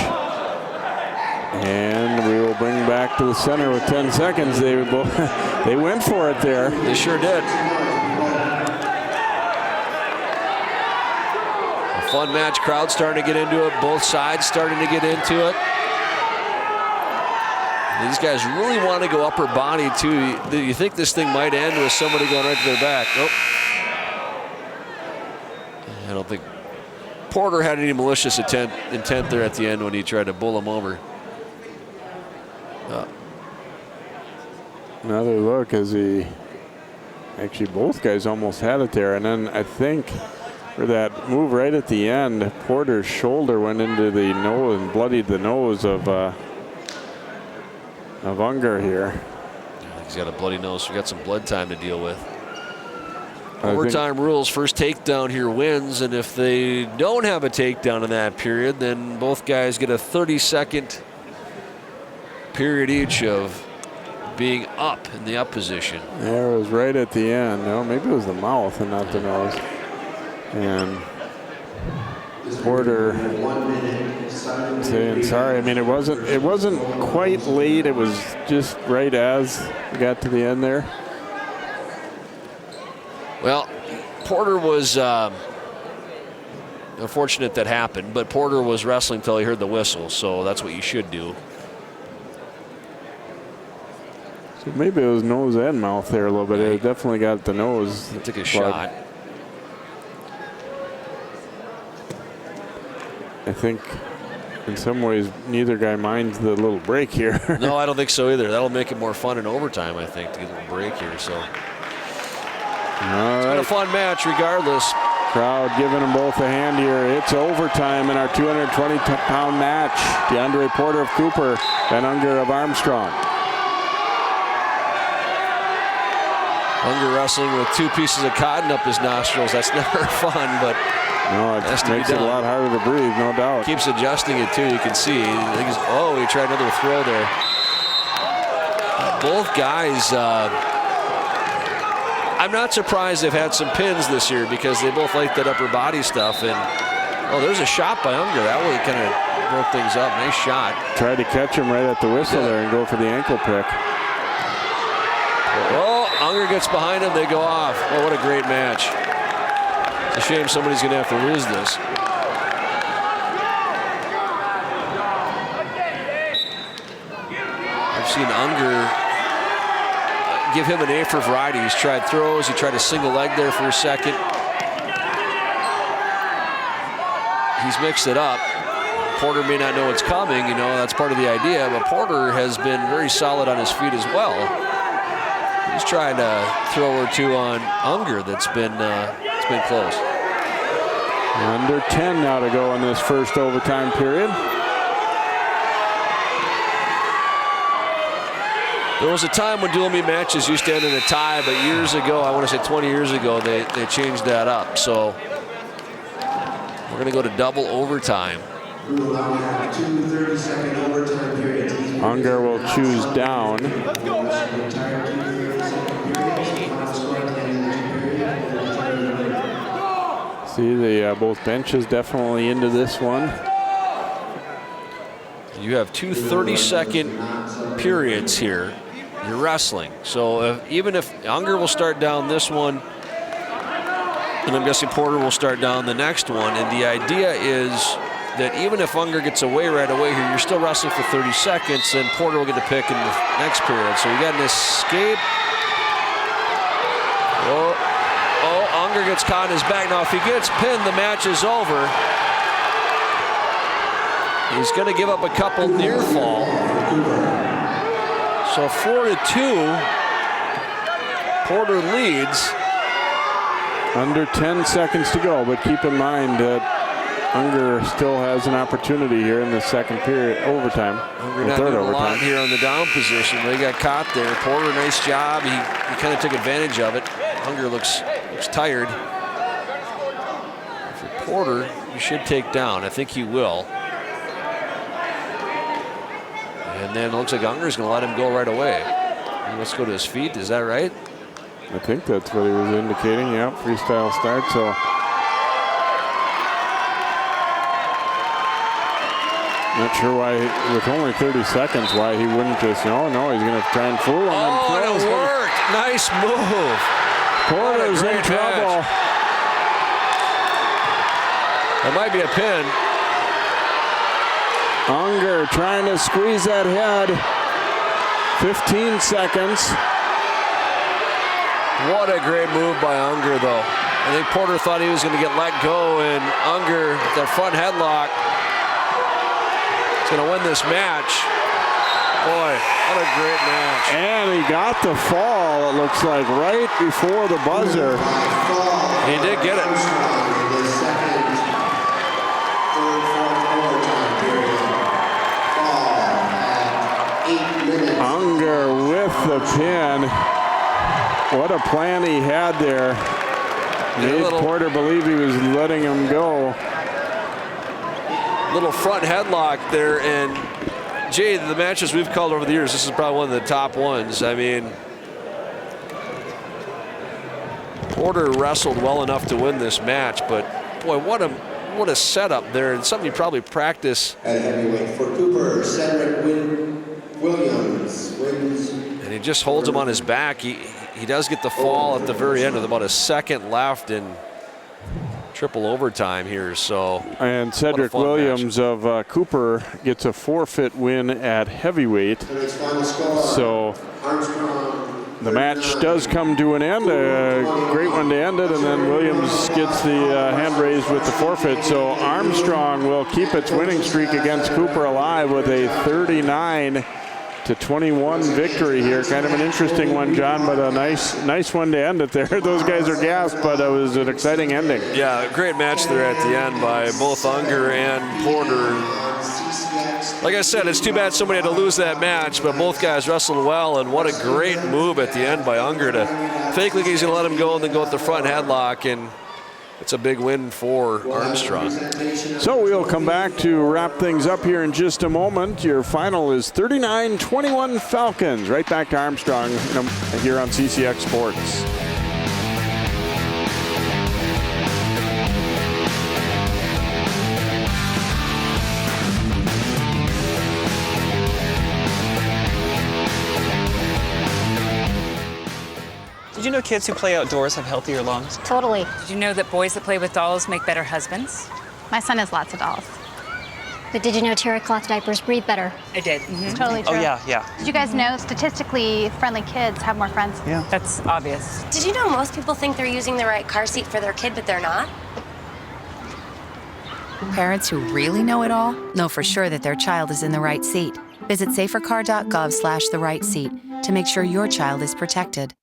And we will bring back to the center with 10 seconds. They went for it there. They sure did. A fun match. Crowd starting to get into it. Both sides starting to get into it. These guys really want to go upper body, too. You think this thing might end with somebody going right to their back. Nope. I don't think Porter had any malicious intent there at the end when he tried to bull him over. Another look as he, actually both guys almost had it there. And then I think for that move right at the end, Porter's shoulder went into the nose and bloodied the nose of Unger here. He's got a bloody nose, so we got some blood time to deal with. Overtime rules, first takedown here wins, and if they don't have a takedown in that period, then both guys get a 30-second period each of being up in the up position. There it was right at the end. No, maybe it was the mouth and not the nose. And Porter saying sorry. I mean, it wasn't quite late. It was just right as we got to the end there. Well, Porter was unfortunate that happened, but Porter was wrestling until he heard the whistle, so that's what you should do. So maybe it was nose and mouth there a little bit. It definitely got the nose. He took a shot. I think in some ways neither guy minds the little break here. No, I don't think so either. That'll make it more fun in overtime, I think, to get a little break here. So it's been a fun match regardless. Crowd giving them both a hand here. It's overtime in our 220-pound match. DeAndre Porter of Cooper and Unger of Armstrong. Unger wrestling with two pieces of cotton up his nostrils. That's never fun, but no, it makes it a lot harder to breathe, no doubt. Keeps adjusting it too. You can see. Oh, he tried another throw there. Both guys. I'm not surprised they've had some pins this year because they both like that upper body stuff. And oh, there's a shot by Unger. That really kind of broke things up. Nice shot. Tried to catch him right at the whistle there and go for the ankle pick. Oh, Unger gets behind him. They go off. Oh, what a great match. It's a shame somebody's going to have to lose this. I've seen Unger give him an A for variety. He's tried throws. He tried a single leg there for a second. He's mixed it up. Porter may not know what's coming. You know, that's part of the idea. But Porter has been very solid on his feet as well. He's trying to throw or two on Unger that's been it's been close. Under 10 now to go in this first overtime period. There was a time when dual meet matches used to end in a tie, but years ago, I want to say 20 years ago, they changed that up. So we're going to go to double overtime. Unger will choose down. See, the both benches definitely into this one. You have two 30-second periods here. You're wrestling. So even if Unger will start down this one, and I'm guessing Porter will start down the next one, and the idea is that even if Unger gets away right away here, you're still wrestling for 30 seconds, and Porter will get to pick in the next period. So you got an escape. Oh, Unger gets caught in his back. Now, if he gets pinned, the match is over. He's going to give up a couple near fall. So 4-2. Porter leads. Under 10 seconds to go, but keep in mind that Unger still has an opportunity here in the second period, overtime. Unger not doing a lot here on the down position. They got caught there. Porter, nice job. He kind of took advantage of it. Unger looks tired. For Porter, he should take down. I think he will. And then it looks like Unger's going to let him go right away. He wants to go to his feet. Is that right? I think that's what he was indicating. Yeah, freestyle start. So not sure why, with only 30 seconds, why he wouldn't just, no, he's going to try and fool him. Oh, and it worked. Nice move. Porter's in trouble. That might be a pin. Unger trying to squeeze that head. 15 seconds. What a great move by Unger, though. I think Porter thought he was going to get let go, and Unger, the front headlock, is going to win this match. Boy, what a great match. And he got the fall, it looks like, right before the buzzer. He did get it. Unger with the pin. What a plan he had there. Made Porter believe he was letting him go. Little front headlock there, and Jay, the matches we've called over the years, this is probably one of the top ones. I mean, Porter wrestled well enough to win this match, but boy, what a setup there, and something you probably practice. At heavyweight for Cooper, Cedric Williams wins. And he just holds him on his back. He does get the fall at the very end with about a second left in triple overtime here. So, and Cedric Williams of Cooper gets a forfeit win at heavyweight. So the match does come to an end. A great one to end it, and then Williams gets the hand raised with the forfeit. So Armstrong will keep its winning streak against Cooper alive with a 39-21 victory here. Kind of an interesting one, John, but a nice one to end it there. Those guys are gassed, but it was an exciting ending. Yeah, great match there at the end by both Unger and Porter. Like I said, it's too bad somebody had to lose that match, but both guys wrestled well, and what a great move at the end by Unger to fake like he's going to let him go and then go with the front headlock, and it's a big win for Armstrong. So we'll come back to wrap things up here in just a moment. Your final is 39-21 Falcons. Right back to Armstrong here on CCX Sports. Did you know kids who play outdoors have healthier lungs? Totally. Did you know that boys that play with dolls make better husbands? My son has lots of dolls. But did you know terry cloth diapers breathe better? I did. It's totally true. Oh, yeah. Did you guys know statistically friendly kids have more friends? Yeah. That's obvious. Did you know most people think they're using the right car seat for their kid, but they're not? Parents who really know it all know for sure that their child is in the right seat. Visit safercar.gov/the-right-seat to make sure your child is protected.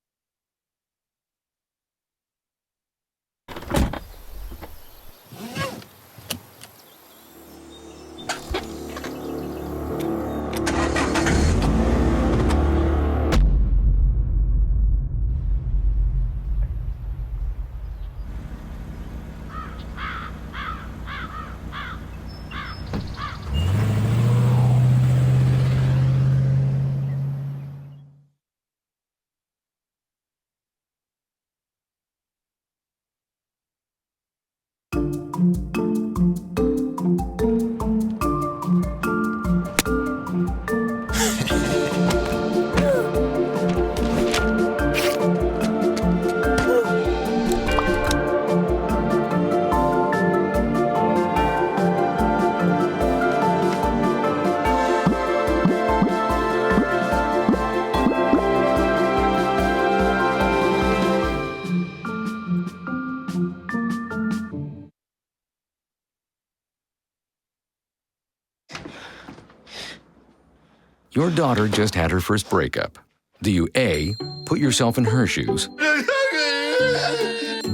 Your daughter just had her first breakup. Do you A, put yourself in her shoes?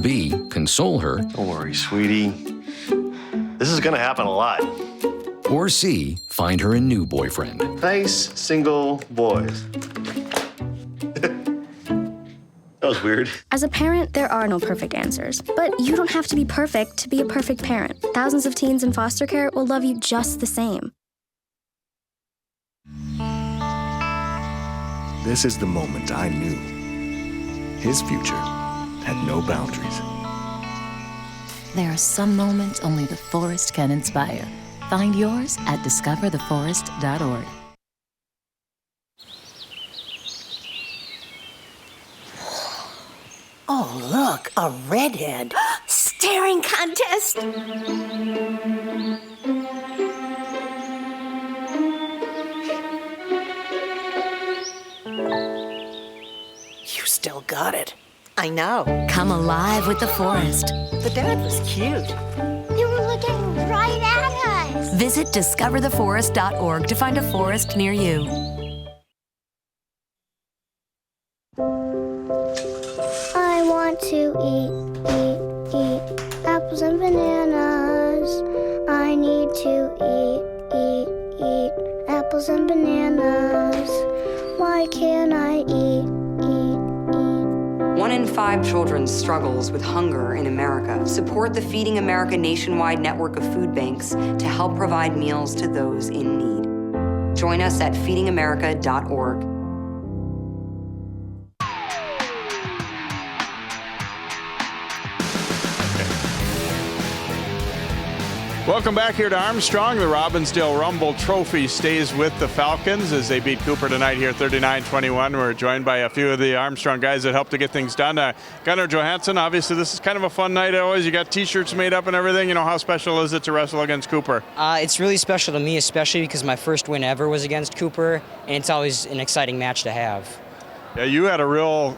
B, console her? Don't worry, sweetie. This is gonna happen a lot. Or C, find her a new boyfriend? Nice, single boys. That was weird. As a parent, there are no perfect answers. But you don't have to be perfect to be a perfect parent. Thousands of teens in foster care will love you just the same. This is the moment I knew his future had no boundaries. There are some moments only the forest can inspire. Find yours at discovertheforest.org. Oh, look, a redhead. Staring contest. You still got it. I know. Come alive with the forest. The dad was cute. They were looking right at us. Visit discovertheforest.org to find a forest near you. I want to eat apples and bananas. I need to eat apples and bananas. Why can't I eat? 1 in 5 children struggles with hunger in America. Support the Feeding America nationwide network of food banks to help provide meals to those in need. Join us at feedingamerica.org. Welcome back here to Armstrong. The Robbinsdale Rumble trophy stays with the Falcons as they beat Cooper tonight here 39-21. We're joined by a few of the Armstrong guys that helped to get things done. Gunnar Johansson, obviously this is kind of a fun night always. You got t-shirts made up and everything. You know, how special is it to wrestle against Cooper? It's really special to me, especially because my first win ever was against Cooper, and it's always an exciting match to have. Yeah, you had a real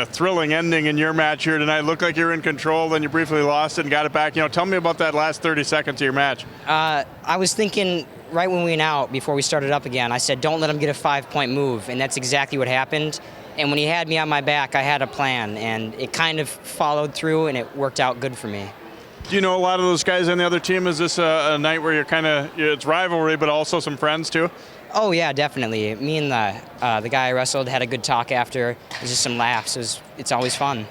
thrilling ending in your match here tonight. Looked like you were in control, then you briefly lost it and got it back. You know, tell me about that last 30 seconds of your match. I was thinking right when we went out, before we started up again, I said, don't let him get a 5-point move, and that's exactly what happened. And when he had me on my back, I had a plan, and it kind of followed through, and it worked out good for me. Do you know a lot of those guys on the other team? Is this a night where you're kind of, it's rivalry, but also some friends too? Oh yeah, definitely. Me and the guy I wrestled had a good talk after. It was just some laughs. It's always fun.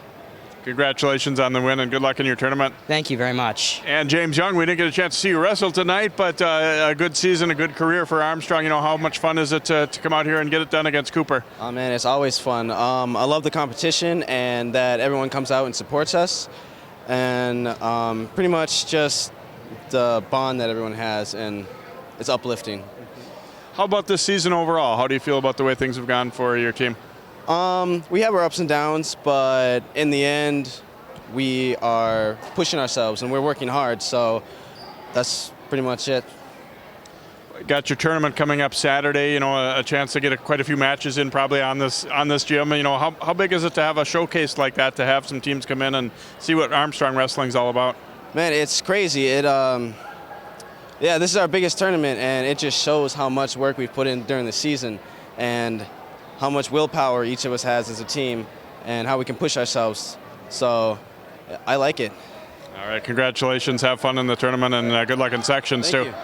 Congratulations on the win and good luck in your tournament. Thank you very much. And James Young, we didn't get a chance to see you wrestle tonight, but a good season, a good career for Armstrong. You know, how much fun is it to come out here and get it done against Cooper? Oh man, it's always fun. I love the competition and that everyone comes out and supports us. And pretty much just the bond that everyone has, and it's uplifting. How about this season overall? How do you feel about the way things have gone for your team? We have our ups and downs, but in the end, we are pushing ourselves and we're working hard, so that's pretty much it. Got your tournament coming up Saturday, you know, a chance to get quite a few matches in probably on this gym. You know, how big is it to have a showcase like that, to have some teams come in and see what Armstrong Wrestling's all about? Man, it's crazy. Yeah, this is our biggest tournament, and it just shows how much work we've put in during the season and how much willpower each of us has as a team and how we can push ourselves. So I like it. All right, congratulations. Have fun in the tournament, and good luck in sections Thank too. You.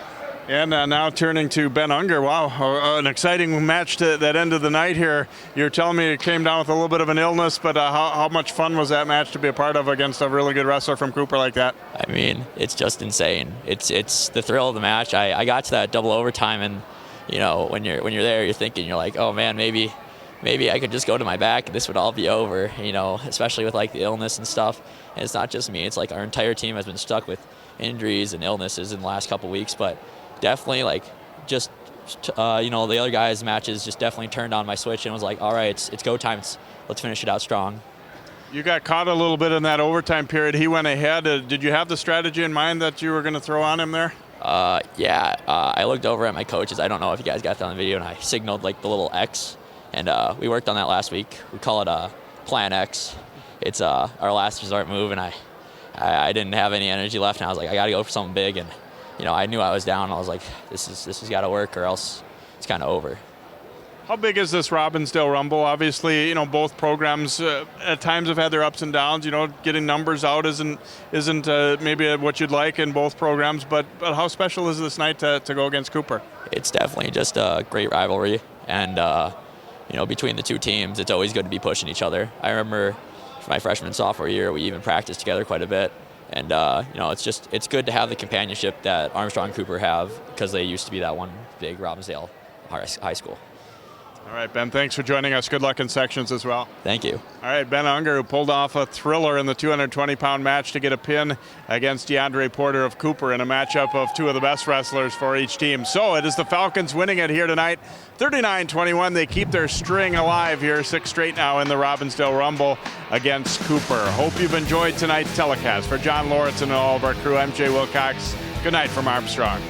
And now turning to Ben Unger. Wow, an exciting match to that end of the night here. You're telling me it came down with a little bit of an illness, but how much fun was that match to be a part of against a really good wrestler from Cooper like that? I mean, it's just insane. It's the thrill of the match. I got to that double overtime, and you know, when you're there, you're thinking, you're like, oh man, maybe I could just go to my back and this would all be over. You know, especially with like the illness and stuff. And it's not just me. It's like our entire team has been stuck with injuries and illnesses in the last couple weeks, but definitely, like, just, you know, the other guys' matches just definitely turned on my switch and was like, all right, it's go time. Let's finish it out strong. You got caught a little bit in that overtime period. He went ahead. Did you have the strategy in mind that you were going to throw on him there? Yeah. I looked over at my coaches. I don't know if you guys got that on the video, and I signaled, like, the little X. And we worked on that last week. We call it Plan X. It's our last resort move, and I didn't have any energy left, and I was like, I got to go for something big. And you know, I knew I was down. I was like, this has got to work, or else it's kind of over. How big is this Robbinsdale Rumble? Obviously, both programs at times have had their ups and downs. Getting numbers out isn't maybe what you'd like in both programs, but how special is this night to go against Cooper? It's definitely just a great rivalry, and between the two teams, it's always good to be pushing each other. I remember my freshman and sophomore year, we even practiced together quite a bit, and it's good to have the companionship that Armstrong and Cooper have, because they used to be that one big Robbinsdale high school. All right, Ben, thanks for joining us. Good luck in sections as well. Thank you. All right, Ben Unger, who pulled off a thriller in the 220-pound match to get a pin against DeAndre Porter of Cooper in a matchup of two of the best wrestlers for each team. So it is the Falcons winning it here tonight, 39-21. They keep their string alive here, 6 straight now in the Robbinsdale Rumble against Cooper. Hope you've enjoyed tonight's telecast. For John Lawrence and all of our crew, I'm Jay Wilcox. Good night from Armstrong.